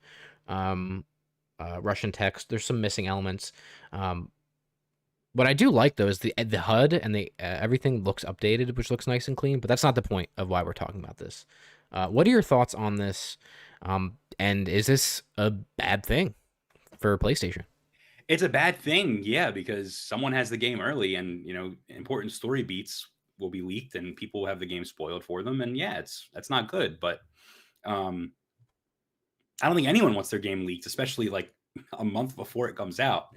Russian text. There's some missing elements. What I do like, though, is the HUD and the everything looks updated, which looks nice and clean, but that's not the point of why we're talking about this. What are your thoughts on this? And is this a bad thing for PlayStation? It's a bad thing, yeah, because someone has the game early and, important story beats will be leaked and people will have the game spoiled for them. And yeah, that's not good, but I don't think anyone wants their game leaked, especially like a month before it comes out.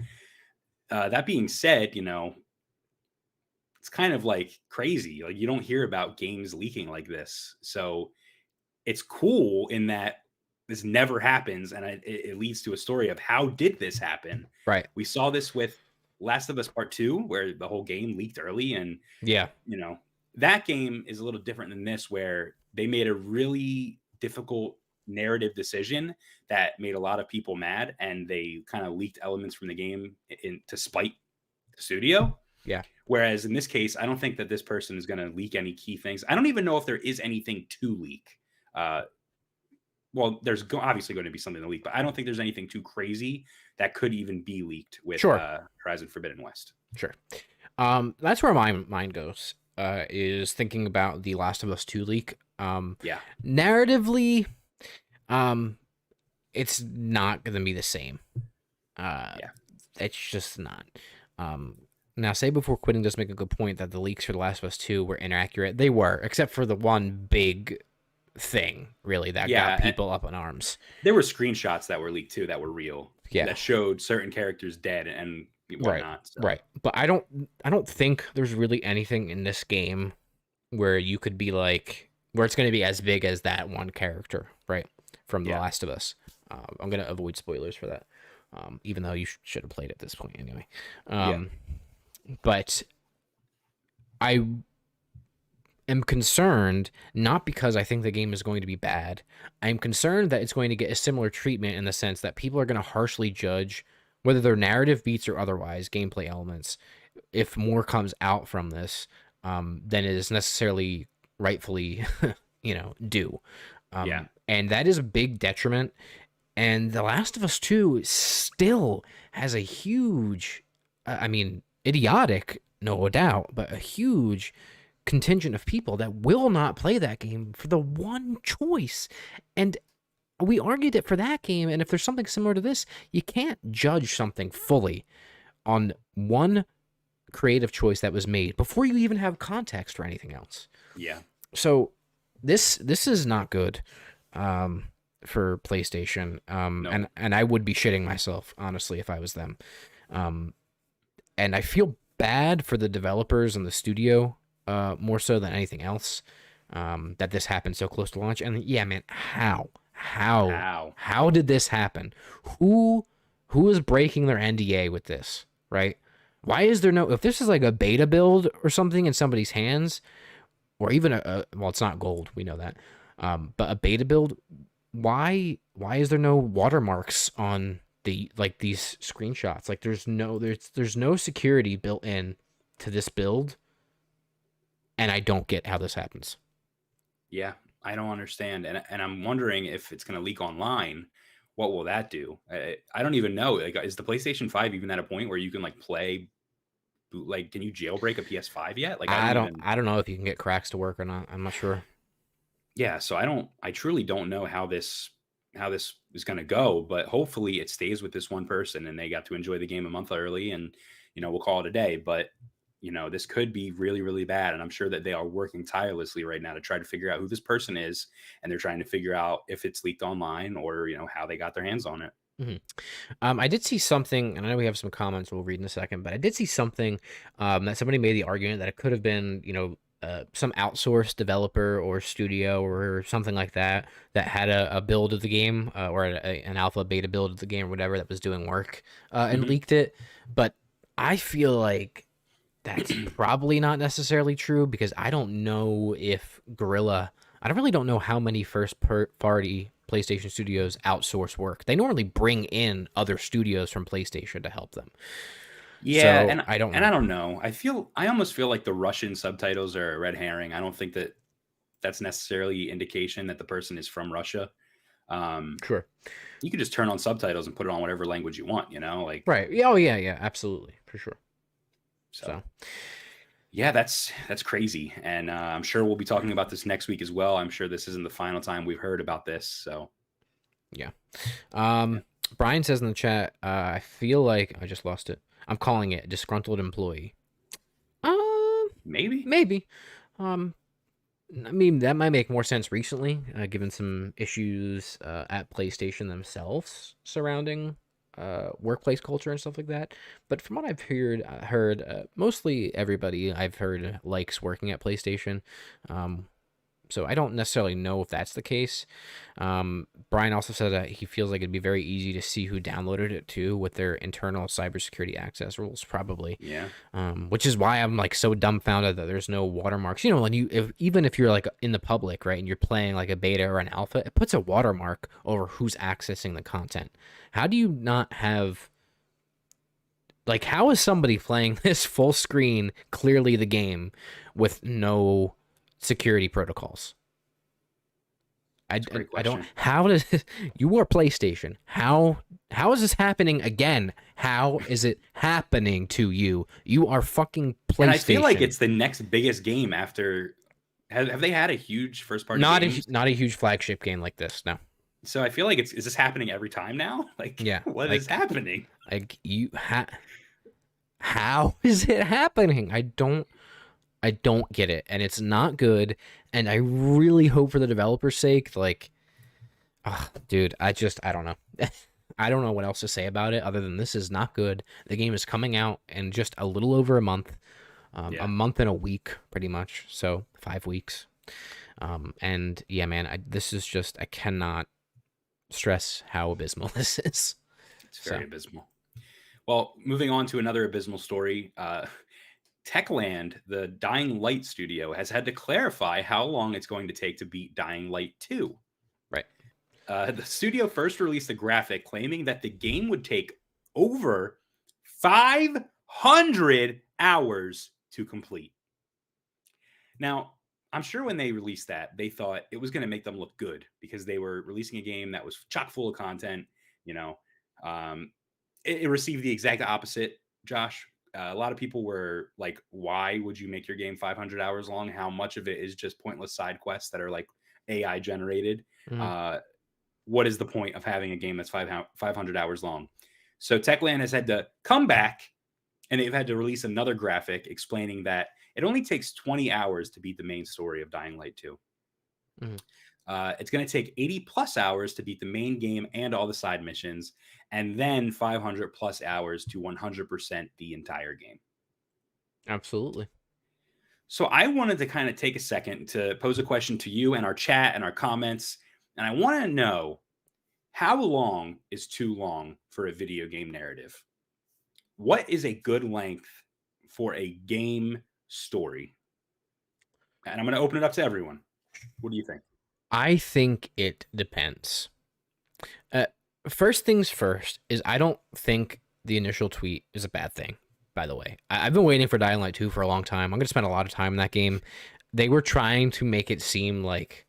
That being said, it's kind of like crazy. Like you don't hear about games leaking like this. So it's cool in that this never happens. And it leads to a story of how did this happen? Right. We saw this with Last of Us Part 2, where the whole game leaked early. And, that game is a little different than this, where they made a really difficult narrative decision that made a lot of people mad, and they kind of leaked elements from the game to spite the studio. Yeah. Whereas in this case, I don't think that this person is going to leak any key things. I don't even know if there is anything to leak. Well, there's obviously going to be something to leak, but I don't think there's anything too crazy that could even be leaked with Horizon Forbidden West. Sure. That's where my mind goes, is thinking about the Last of Us 2 leak. Narratively, it's not going to be the same. It's just not. Now, Say Before Quitting does make a good point that the leaks for The Last of Us 2 were inaccurate. They were, except for the one big thing really that Yeah, got people up in arms. There were screenshots that were leaked too that were real. Yeah. That showed certain characters dead and whatnot. So. Right. But I don't think there's really anything in this game where you could be like where it's going to be as big as that one character, right? From The Last of Us. I'm going to avoid spoilers for that. Even though you should have played at this point anyway. But I am concerned, not because I think the game is going to be bad. I'm concerned that it's going to get a similar treatment in the sense that people are going to harshly judge whether they're narrative beats or otherwise gameplay elements if more comes out from this than it is necessarily rightfully, due. And that is a big detriment. And The Last of Us 2 still has a huge, idiotic, no doubt, but a huge contingent of people that will not play that game for the one choice. And we argued it for that game, and if there's something similar to this, you can't judge something fully on one creative choice that was made before you even have context or anything else. Yeah. So this is not good for PlayStation. No. And I would be shitting myself, honestly, if I was them. And I feel bad for the developers and the studio more so than anything else, that this happened so close to launch. And yeah, man, how did this happen? Who is breaking their NDA with this, right? Why is there no, if this is like a beta build or something in somebody's hands, or even well, it's not gold, we know that, but a beta build, why is there no watermarks on the, like, these screenshots? Like, there's no security built in to this build, and I don't get how this happens. Yeah, I don't understand, and I'm wondering if it's going to leak online. What will that do? I don't even know. Like, is the PlayStation 5 even at a point where you can like play? Like, can you jailbreak a PS5 yet? Like, I don't know if you can get cracks to work or not. I'm not sure. Yeah, so I truly don't know how this is going to go, but hopefully it stays with this one person and they got to enjoy the game a month early, and we'll call it a day. But this could be really, really bad, and I'm sure that they are working tirelessly right now to try to figure out who this person is, and they're trying to figure out if it's leaked online or how they got their hands on it. Mm-hmm. I did see something, and I know we have some comments we'll read in a second, but I did see something that somebody made the argument that it could have been, some outsourced developer or studio or something like that had a build of the game or an alpha beta build of the game or whatever that was doing work and leaked it. But I feel like that's probably not necessarily true, because I don't know if I really don't know how many first-party PlayStation studios outsource work. They normally bring in other studios from PlayStation to help them. Yeah, so and I don't know. I almost feel like the Russian subtitles are a red herring. I don't think that that's necessarily indication that the person is from Russia. Sure. You could just turn on subtitles and put it on whatever language you want, like. Right. Oh yeah, absolutely, for sure. So. Yeah, that's crazy, and I'm sure we'll be talking about this next week as well. I'm sure this isn't the final time we've heard about this. So. Yeah. Brian says in the chat, I feel like I just lost it. I'm calling it disgruntled employee. Maybe. That might make more sense recently, given some issues at PlayStation themselves surrounding workplace culture and stuff like that. But from what I've heard, mostly everybody I've heard likes working at PlayStation. So I don't necessarily know if that's the case. Brian also said that he feels like it'd be very easy to see who downloaded it too with their internal cybersecurity access rules, probably. Yeah. Which is why I'm like so dumbfounded that there's no watermarks. When even if you're like in the public, right, and you're playing like a beta or an alpha, it puts a watermark over who's accessing the content. How do you not have? Like, how is somebody playing this full screen, clearly the game, with no security protocols? I don't. How does you are PlayStation? How is this happening again? How is it happening to you? You are fucking PlayStation. And I feel like it's the next biggest game after. Have they had a huge first party? Not a huge flagship game like this. No. So I feel like is this happening every time now? Like, yeah, what is happening? Like how is it happening? I don't get it, and it's not good. And I really hope for the developer's sake, like, dude, I don't know. I don't know what else to say about it other than this is not good. The game is coming out in just a little over a month, a month and a week, pretty much. So 5 weeks. And yeah, man, this is just, I cannot stress how abysmal this is. It's very abysmal. Well, moving on to another abysmal story. Techland, the Dying Light studio, has had to clarify how long it's going to take to beat Dying Light 2. Right. The studio first released a graphic claiming that the game would take over 500 hours to complete. Now, I'm sure when they released that, they thought it was going to make them look good because they were releasing a game that was chock full of content. It received the exact opposite, Josh. A lot of people were like, why would you make your game 500 hours long? How much of it is just pointless side quests that are like AI generated? What is the point of having a game that's 500 hours long? So Techland has had to come back, and they've had to release another graphic explaining that it only takes 20 hours to beat the main story of Dying Light 2. It's going to take 80 plus hours to beat the main game and all the side missions, and then 500 plus hours to 100% the entire game. Absolutely. So I wanted to kind of take a second to pose a question to you and our chat and our comments. And I want to know, how long is too long for a video game narrative? What is a good length for a game story? And I'm going to open it up to everyone. What do you think? I think it depends. First things first is I don't think the initial tweet is a bad thing, by the way. I've been waiting for Dying Light 2 for a long time. I'm going to spend a lot of time in that game. They were trying to make it seem like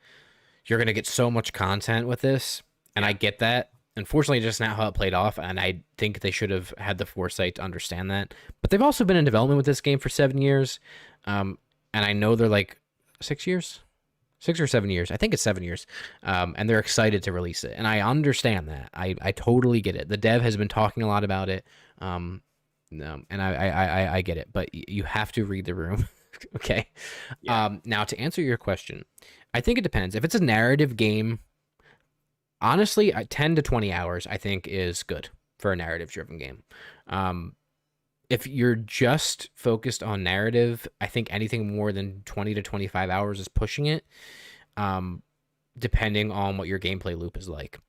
you're going to get so much content with this, and I get that. Unfortunately, just not how it played off, and I think they should have had the foresight to understand that. But they've also been in development with this game for 7 years, and I know they're like 6 years? 6 or 7 years. I think it's 7 years. And they're excited to release it. And I understand that. I totally get it. The dev has been talking a lot about it. And I get it. But you have to read the room. Okay. Yeah. Now, to answer your question, I think it depends. If it's a narrative game, honestly, 10 to 20 hours, I think, is good for a narrative-driven game. If you're just focused on narrative, I think anything more than 20 to 25 hours is pushing it, depending on what your gameplay loop is like.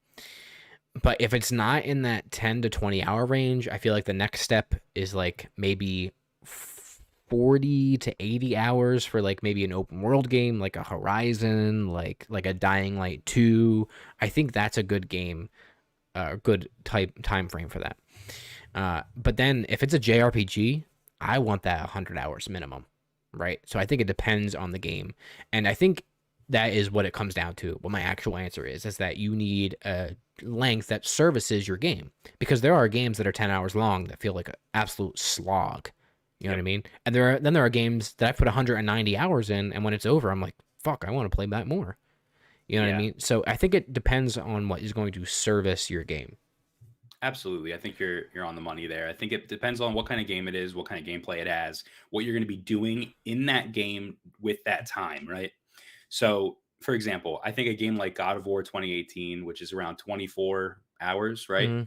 But if it's not in that 10 to 20 hour range, I feel like the next step is like maybe 40 to 80 hours for like maybe an open world game, like a Horizon, like a Dying Light 2. I think that's a good game, good time frame for that. But then if it's a JRPG, I want that 100 hours minimum, right? So I think it depends on the game. And I think that is what it comes down to. What my actual answer is that you need a length that services your game, because there are games that are 10 hours long that feel like an absolute slog. You know what I mean? And there are games that I put 190 hours in, and when it's over, I'm like, fuck, I want to play that more. You know what I mean? So I think it depends on what is going to service your game. Absolutely. I think you're on the money there. I think it depends on what kind of game it is, what kind of gameplay it has, what you're going to be doing in that game with that time, right? So, for example, I think a game like God of War 2018, which is around 24 hours, right? Mm-hmm.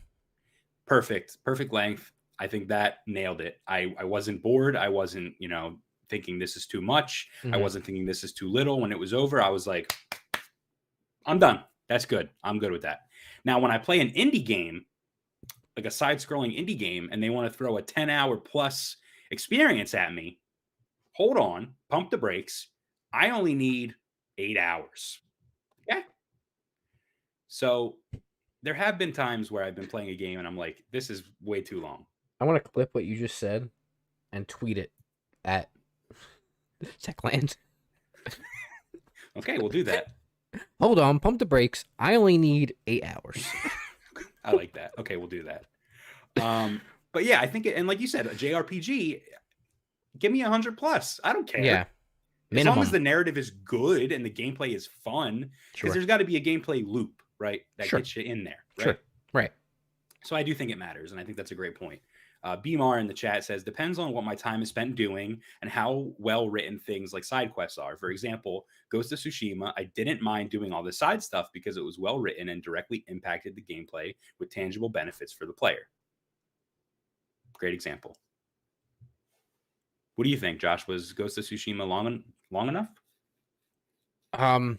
Perfect length. I think that nailed it. I wasn't bored. I wasn't, thinking this is too much. Mm-hmm. I wasn't thinking this is too little. When it was over, I was like, I'm done. That's good. I'm good with that. Now, when I play an indie game, like a side-scrolling indie game, and they want to throw a 10-hour plus experience at me, hold on, pump the brakes. I only need 8 hours. Okay? So there have been times where I've been playing a game and I'm like, this is way too long. I want to clip what you just said and tweet it at Techland. Okay, we'll do that. Hold on, pump the brakes. I only need 8 hours. I like that. Okay, we'll do that. But yeah, I think, and like you said, a JRPG, give me 100 plus. I don't care. Yeah. As long as the narrative is good and the gameplay is fun, because there's got to be a gameplay loop, right? That gets you in there, right? Sure. Right. So I do think it matters, and I think that's a great point. Bmar in the chat says, depends on what my time is spent doing and how well written things like side quests are. For example, Ghost of Tsushima, I didn't mind doing all the side stuff because it was well written and directly impacted the gameplay with tangible benefits for the player. Great example. What do you think, Josh? Was Ghost of Tsushima long enough? I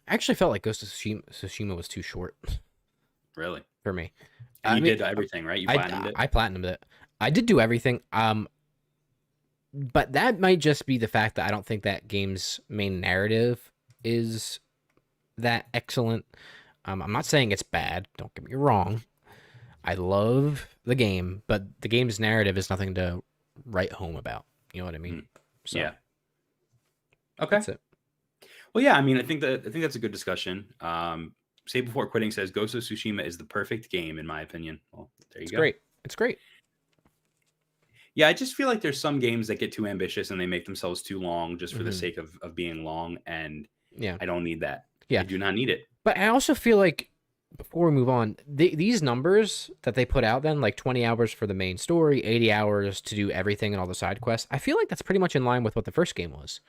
actually felt like Ghost of Tsushima was too short Really? for me. And you did everything, right? You platinumed it? I platinumed it. I did do everything. But that might just be the fact that I don't think that game's main narrative is that excellent. I'm not saying it's bad. Don't get me wrong. I love the game, but the game's narrative is nothing to write home about. You know what I mean? So, yeah. Okay. That's it. Well, yeah. I mean, I think that's a good discussion. Say Before Quitting says Ghost of Tsushima is the perfect game, in my opinion. Well, there you go. Great. It's great. Yeah, I just feel like there's some games that get too ambitious and they make themselves too long just for the sake of being long, and I don't need that. Yeah. I do not need it. But I also feel like, before we move on, these numbers that they put out then, like 20 hours for the main story, 80 hours to do everything and all the side quests, I feel like that's pretty much in line with what the first game was.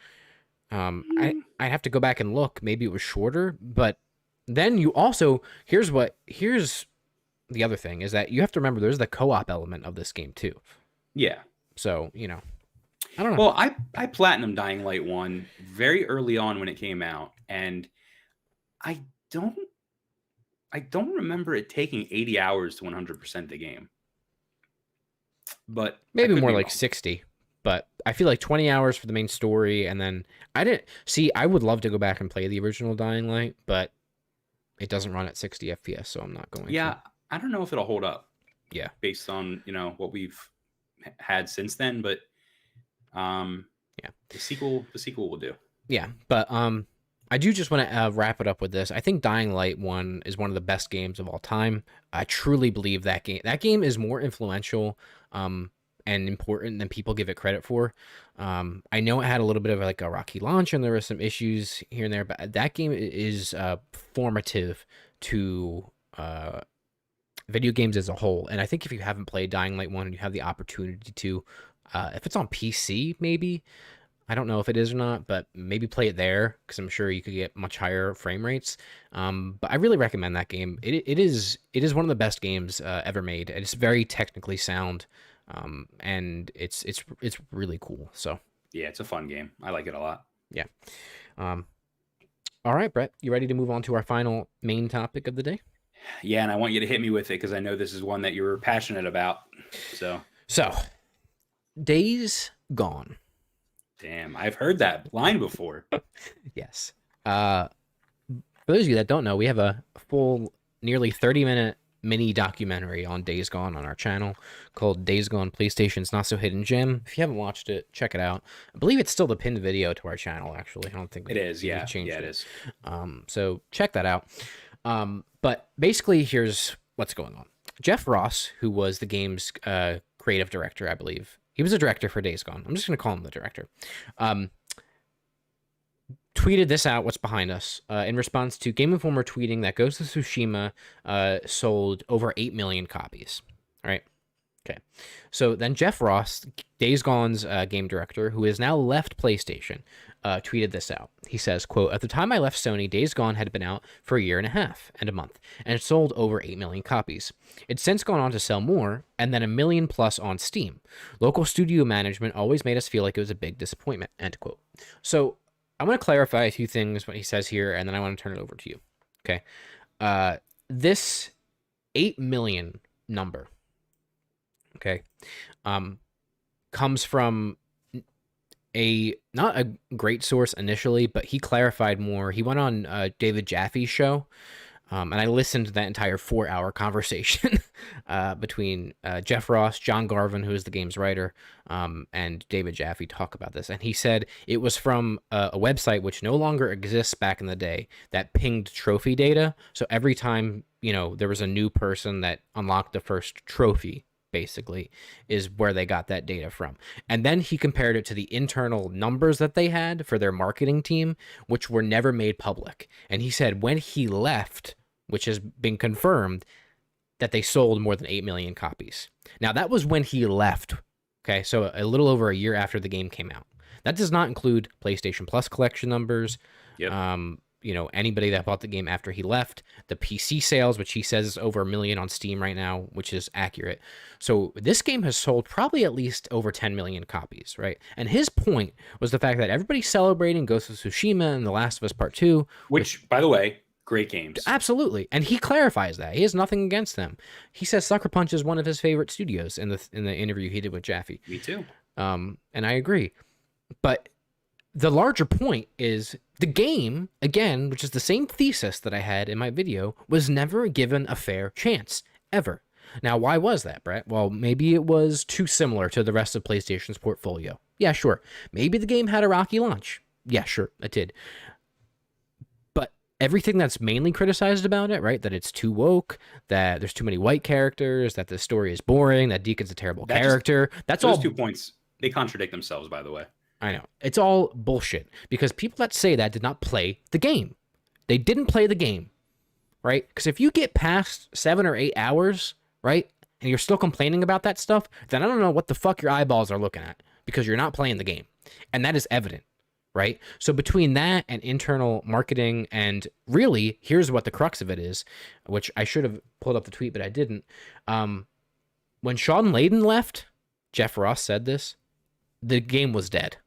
I have to go back and look. Maybe it was shorter, but then you also, here's the other thing, is that you have to remember there's the co-op element of this game too. Yeah. So, I don't know. Well, I platinumed Dying Light 1 very early on when it came out, and I don't remember it taking 80 hours to 100% the game. But maybe more like 60. But I feel like 20 hours for the main story, and then I would love to go back and play the original Dying Light, but it doesn't run at 60 FPS, so I'm not going to. I don't know if it'll hold up. Yeah. Based on, what we've had since then, but the sequel will do. Yeah, but I do just want to wrap it up with this. I think Dying Light 1 is one of the best games of all time. I truly believe that game is more influential and important than people give it credit for. I know it had a little bit of like a rocky launch and there were some issues here and there, but that game is formative to video games as a whole. And I think if you haven't played Dying Light 1 and you have the opportunity to, if it's on PC, maybe, I don't know if it is or not, but maybe play it there, because I'm sure you could get much higher frame rates. But I really recommend that game. It is one of the best games ever made, and it's very technically sound, and it's really cool. So yeah, it's a fun game. I like it a lot. Yeah. All right, Brett, you ready to move on to our final main topic of the day? Yeah, and I want you to hit me with it because I know this is one that you're passionate about. So Days Gone. Damn, I've heard that line before. Yes. For those of you that don't know, we have a full, nearly 30-minute mini documentary on Days Gone on our channel called Days Gone PlayStation's Not So Hidden Gem. If you haven't watched it, check it out. I believe it's still the pinned video to our channel, actually. I don't think it is. Yeah, changed it is. So check that out. But basically, here's what's going on. Jeff Ross, who was the game's creative director, I believe. He was a director for Days Gone. I'm just going to call him the director. Tweeted this out, what's behind us, in response to Game Informer tweeting that Ghost of Tsushima sold over 8 million copies. All right. Okay. So then Jeff Ross, Days Gone's game director, who has now left PlayStation, tweeted this out. He says, quote, "At the time I left Sony, Days Gone had been out for a year and a half and a month, and it sold over 8 million copies. It's since gone on to sell more, and then 1 million plus on Steam. Local studio management always made us feel like it was a big disappointment," end quote. So I want to clarify a few things, what he says here, and then I want to turn it over to you. Okay. This 8 million number, okay, comes from not a great source initially, but he clarified more. He went on David Jaffe's show, and I listened to that entire 4-hour conversation between Jeff Ross, John Garvin, who is the game's writer, and David Jaffe talk about this. And he said it was from a website which no longer exists back in the day that pinged trophy data. So every time, there was a new person that unlocked the first trophy, basically, is where they got that data from. And then he compared it to the internal numbers that they had for their marketing team, which were never made public. And he said when he left, which has been confirmed, that they sold more than 8 million copies. Now, that was when he left. Okay, so a little over a year after the game came out. That does not include PlayStation Plus collection numbers. Yep. Anybody that bought the game after he left, the PC sales, which he says is over 1 million on Steam right now, which is accurate. So this game has sold probably at least over 10 million copies, right? And his point was the fact that everybody's celebrating Ghost of Tsushima and The Last of Us Part 2. Which, by the way, great games. Absolutely. And he clarifies that. He has nothing against them. He says Sucker Punch is one of his favorite studios in the interview he did with Jaffe. Me too. And I agree. But the larger point is the game, again, which is the same thesis that I had in my video, was never given a fair chance, ever. Now, why was that, Brett? Well, maybe it was too similar to the rest of PlayStation's portfolio. Yeah, sure. Maybe the game had a rocky launch. Yeah, sure, it did. But everything that's mainly criticized about it, right? That it's too woke, that there's too many white characters, that the story is boring, that Deacon's a terrible character. That's all. Those 2 points, they contradict themselves, by the way. I know. It's all bullshit because people that say that did not play the game. They didn't play the game, right? Because if you get past 7 or 8 hours, right, and you're still complaining about that stuff, then I don't know what the fuck your eyeballs are looking at because you're not playing the game. And that is evident, right? So between that and internal marketing and really, here's what the crux of it is, which I should have pulled up the tweet, but I didn't. When Sean Layden left, Jeff Ross said this, the game was dead.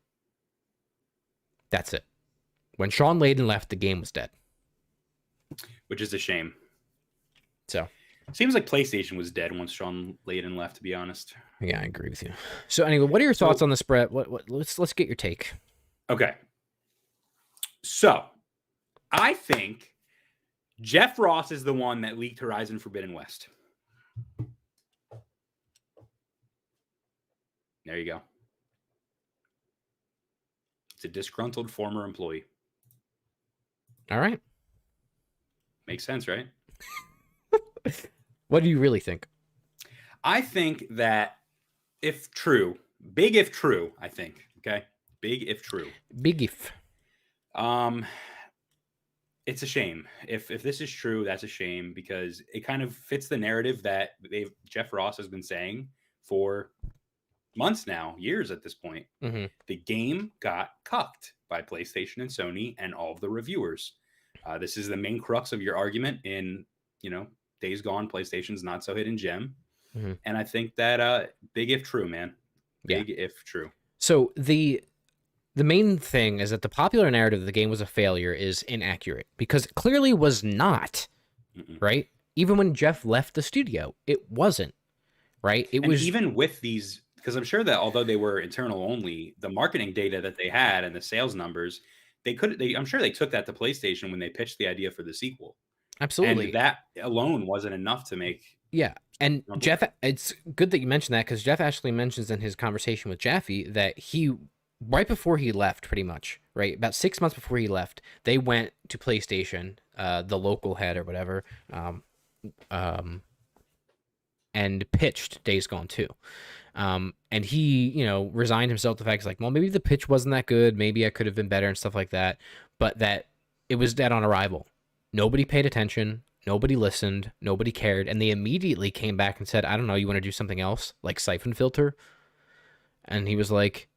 That's it. When Sean Layden left, the game was dead. Which is a shame. So seems like PlayStation was dead once Sean Layden left, to be honest. Yeah, I agree with you. So anyway, what are your thoughts on this, Brett? Let's get your take. Okay. So I think Jeff Ross is the one that leaked Horizon Forbidden West. There you go. It's a disgruntled former employee. All right. Makes sense, right? What do you really think? I think that if true, big if true, I think. Okay. Big if true. Big if. It's a shame. If this is true, that's a shame because it kind of fits the narrative that Jeff Ross has been saying for months now, years at this point. Mm-hmm. The game got cucked by PlayStation and Sony and all of the reviewers. This is the main crux of your argument in, Days Gone, PlayStation's not so hidden gem. Mm-hmm. And I think that big if true, man. Big if true. So the main thing is that the popular narrative that the game was a failure is inaccurate because it clearly was not. Right? Even when Jeff left the studio, it wasn't. Right? It was even with these. Because I'm sure that although they were internal only, the marketing data that they had and the sales numbers, I'm sure they took that to PlayStation when they pitched the idea for the sequel. Absolutely. And that alone wasn't enough to make. Yeah. And Jeff, it's good that you mentioned that because Jeff actually mentions in his conversation with Jaffe that right before he left, pretty much, right? About 6 months before he left, they went to PlayStation, the local head or whatever, and pitched Days Gone 2. And he, resigned himself to the fact, like, well, maybe the pitch wasn't that good. Maybe I could have been better and stuff like that. But that it was dead on arrival. Nobody paid attention. Nobody listened. Nobody cared. And they immediately came back and said, I don't know, you want to do something else? Like Siphon Filter? And he was like,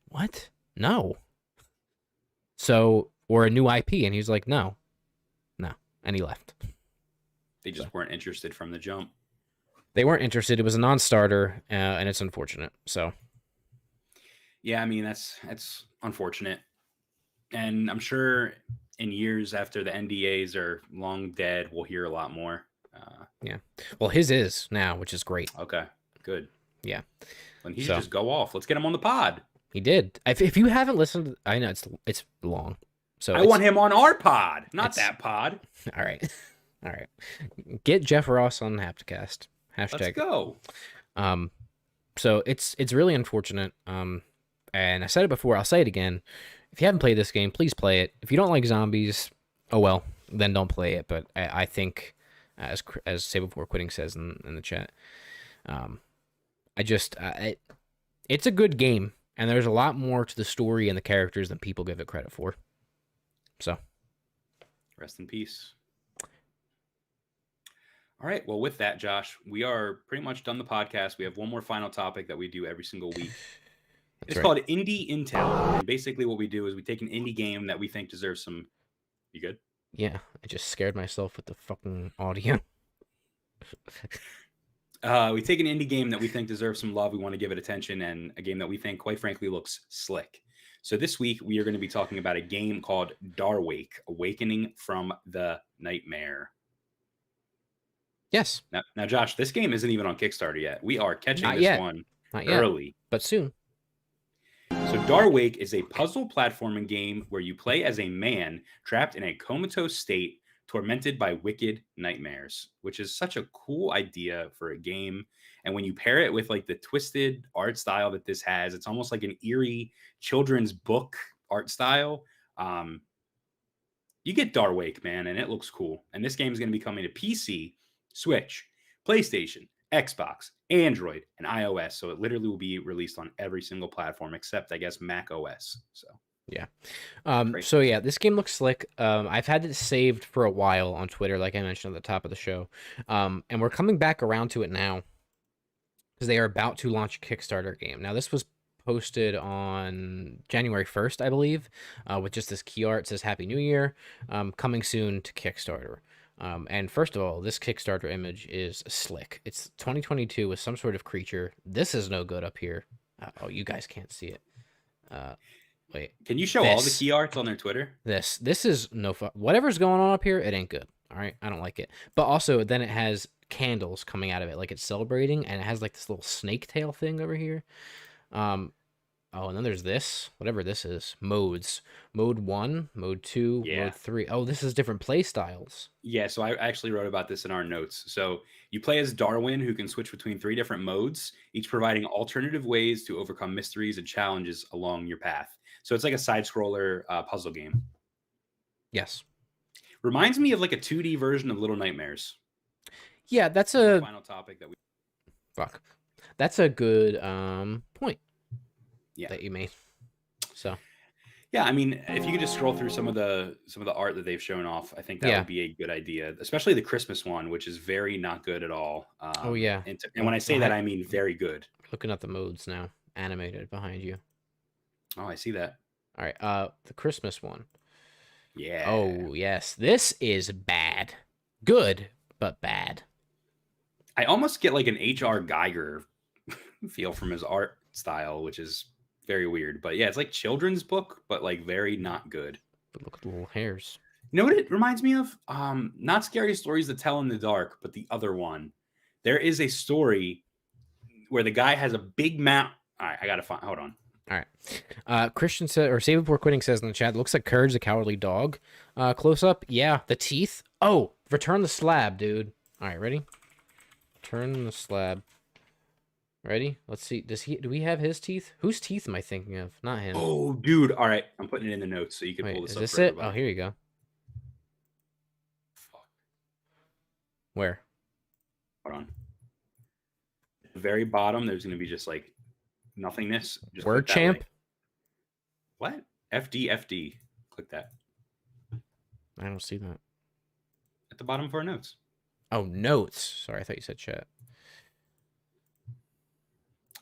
what? No. So, or a new IP. And he was like, no. And he left. They just weren't interested from the jump. They weren't interested. It was a non-starter, and it's unfortunate. So, yeah, I mean that's unfortunate, and I'm sure in years after the NDAs are long dead, we'll hear a lot more. Yeah, well, his is now, which is great. Okay, good. Yeah, when he should just go off. Let's get him on the pod. He did. If you haven't listened, I know it's long. So I want him on our pod, not that pod. All right. Get Jeff Ross on Hapticast. Hashtag. Let's go. So it's really unfortunate. And I said it before, I'll say it again. If you haven't played this game, please play it. If you don't like zombies, oh well, then don't play it. But I think, as Say Before Quitting says in the chat, it's a good game, and there's a lot more to the story and the characters than people give it credit for. So, rest in peace. All right. Well, with that, Josh, we are pretty much done the podcast. We have one more final topic that we do every single week. It's right. called Indie Intel. And basically what we do is we take an indie game that we think deserves some... You good? Yeah, I just scared myself with the fucking audio. We take an indie game that we think deserves some love. We want to give it attention, and a game that we think, quite frankly, looks slick. So this week, we are going to be talking about a game called Darwake, Awakening from the Nightmare. Yes. Now, Josh, this game isn't even on Kickstarter yet. We are catching Not this yet. one Not yet, early. but soon. So Darwake is a puzzle platforming game where you play as a man trapped in a comatose state, tormented by wicked nightmares, which is such a cool idea for a game. And when you pair it with like the twisted art style that this has, it's almost like an eerie children's book art style. You get Darwake, man, and it looks cool. And this game is going to be coming to PC, Switch, PlayStation, Xbox, Android, and iOS. So it literally will be released on every single platform except, I guess, Mac OS. So Yeah. Great. So yeah, this game looks slick. I've had it saved for a while on Twitter, like I mentioned at the top of the show. And we're coming back around to it now because they are about to launch a Kickstarter game. Now, this was posted on January 1st, I believe, with just this key art. It says Happy New Year, coming soon to Kickstarter. And first of all, this Kickstarter image is slick. It's 2022 with some sort of creature. This is no good up here. Oh, you guys can't see it. Wait. Can you show all the This. key arts on their Twitter? This is no fun. Whatever's going on up here, it ain't good. All right, I don't like it. But also, then it has candles coming out of it, like it's celebrating, and it has like this little snake tail thing over here. Oh, and then there's this, whatever this is, modes. Mode 1, Mode 2, Yeah. Mode 3. Oh, this is different play styles. Yeah, so I actually wrote about this in our notes. So you play as Darwin, who can switch between 3 different modes, each providing alternative ways to overcome mysteries and challenges along your path. So it's like a side-scroller puzzle game. Yes. Reminds me of like a 2D version of Little Nightmares. Yeah, that's The a final topic that we... fuck. That's a good point. Yeah. That you made. So Yeah, I mean, if you could just scroll through some of the art that they've shown off, I think that Yeah. would be a good idea, especially the Christmas one, which is very not good at all. Oh, yeah. And when I say that, I mean very good. looking at the modes now, animated behind you. Oh, I see that. All right, the Christmas one. Yeah. Oh, yes. This is bad. Good, but bad. I almost get like an H.R. Geiger feel from his art style, which is very weird. But yeah, it's like children's book, but like very not good. But look at the little hairs. You know what it reminds me of? Not Scary Stories to Tell in the Dark, but the other one. There is a story where the guy has a big mouth. All right, I gotta find. Hold on. All right. Christian said, or Save Before Quitting says in the chat, looks like Courage the Cowardly Dog. Close up. Yeah, the teeth. Oh, Return the Slab, dude. All right, ready? Turn the slab. Ready? Let's see. Do we have his teeth? Whose teeth am I thinking of? Not him. Oh, dude. All right, I'm putting it in the notes so you can Wait, pull this is up. this for it? everybody. Oh, here you go. Fuck. Where? Hold on. At the very bottom, there's going to be just like nothingness. Just Word click that champ? link. What? FD. Click that I don't see that. at the bottom of our notes. Oh, notes. Sorry, I thought you said chat.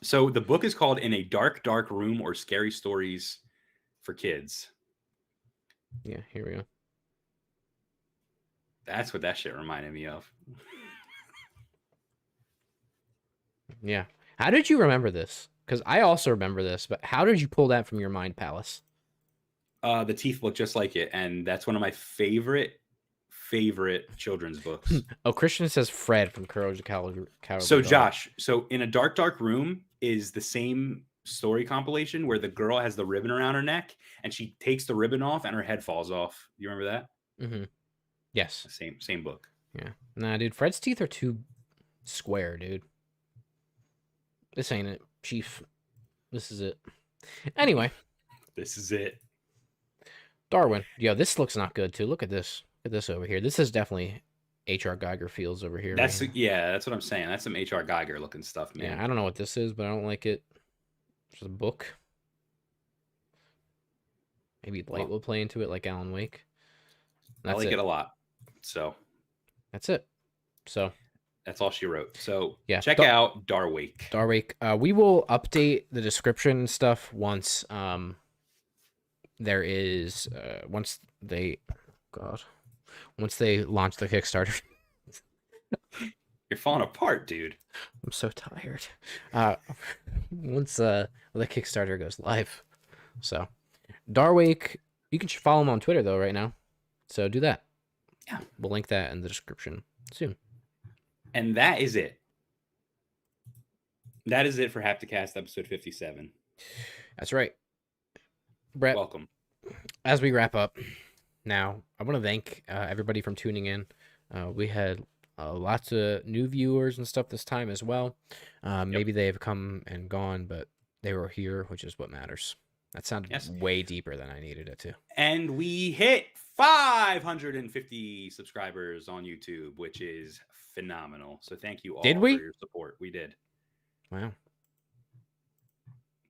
So the book is called In a Dark, Dark Room or Scary Stories for Kids. Yeah, here we go. That's what that shit reminded me of. Yeah. How did you remember this? Because I also remember this, but how did you pull that from your mind palace? The teeth look just like it, and that's one of my favorite children's books. Oh, Christian says Fred from Courage the Cowardly So Dog. Josh, so In a Dark, Dark Room is the same story compilation where the girl has the ribbon around her neck and she takes the ribbon off and her head falls off. You remember that? Mm-hmm. Yes. Same book. Yeah. Nah, dude, Fred's teeth are too square, dude. This ain't it, Chief. This is it. Anyway, This is it. Darwin. Yo, this looks not good, too. Look at this. Look at this over here. This is definitely H.R. Geiger feels over here. That's right? that's what I'm saying. That's some H.R. Geiger looking stuff, man. Yeah, I don't know what this is, but I don't like it. There's a book. Maybe light will play into it like Alan Wake. I like it a lot. So That's it. So That's all she wrote. So Yeah, check out Darwake. Darwake. We will update the description and stuff once there is once they launch the Kickstarter. You're falling apart, dude. I'm so tired. Once the Kickstarter goes live. So Darwake, you can follow him on Twitter though right now. So do that. Yeah. We'll link that in the description soon. And that is it. That is it for Hapticast episode 57. That's right. Brett, Welcome. as we wrap up now, I want to thank everybody from tuning in. We had lots of new viewers and stuff this time as well. Maybe they have come and gone, but they were here, which is what matters. That sounded way deeper than I needed it to. And we hit 550 subscribers on YouTube, which is phenomenal. So thank you all Did we? for your support. We did. Wow.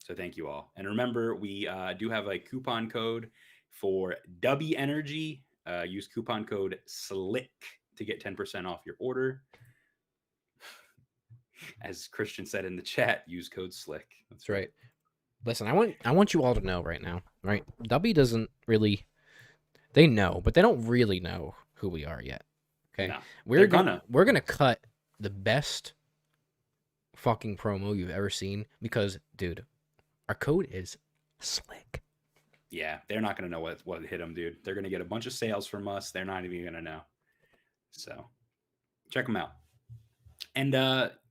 So thank you all. And remember, we do have a coupon code for Dubby Energy. Use coupon code SLICK to get 10% off your order. As Christian said in the chat, use code SLICK. That's right. Listen, I want you all to know right now, right? Dubby doesn't really, they know, but they don't really know who we are yet. Okay, No, we're gonna cut the best fucking promo you've ever seen because, dude, our code is SLICK. Yeah, they're not going to know what hit them, dude. They're going to get a bunch of sales from us. They're not even going to know. So check them out. And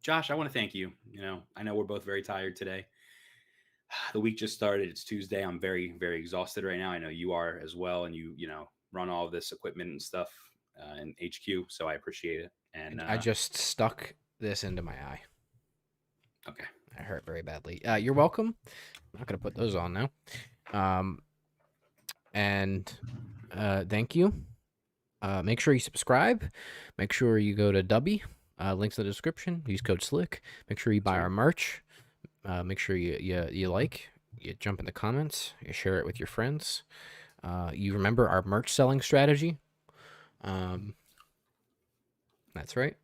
Josh, I want to thank you. You know, I know we're both very tired today. The week just started. It's Tuesday. I'm very, very exhausted right now. I know you are as well. And you know, run all of this equipment and stuff in HQ. So I appreciate it. And I just stuck this into my eye. Okay. It hurt very badly. You're welcome. I'm not going to put those on now. And thank you. Make sure you subscribe. Make sure you go to Dubby. Links in the description. Use code SLICK. Make sure you buy our merch. Make sure you like. You jump in the comments. You share it with your friends. You remember our merch selling strategy. That's right.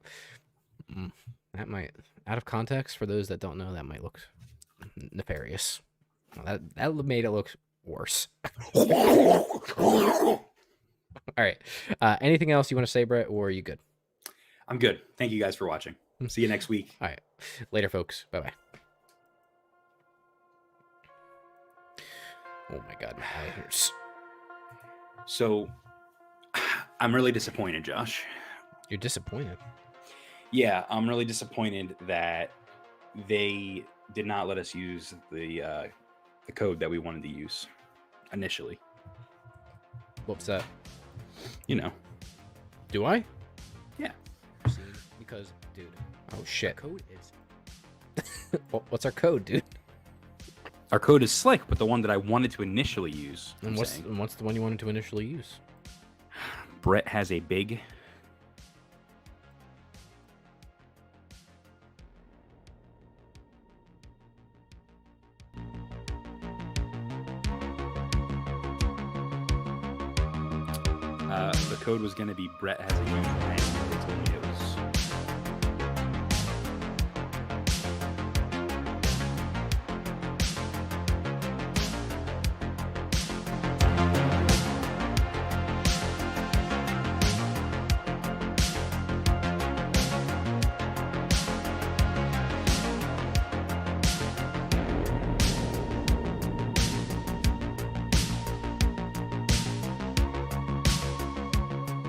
That might, out of context, for those that don't know, that might look nefarious. Well, that made it look worse. All right. Anything else you want to say, Brett, or are you good? I'm good. Thank you guys for watching. See you next week. All right. Later, folks. Bye-bye. Oh, my God. My eye hurts. So I'm really disappointed, Josh. You're disappointed? Yeah, I'm really disappointed that they did not let us use the code that we wanted to use initially. What's that? You know. Do I? Yeah. Because, dude. Oh, shit. Code is... What's our code, dude? Our code is SLICK, but the one that I wanted to initially use. And what's the one you wanted to initially use? Brett has a big... the code was going to be Brett has a huge hand.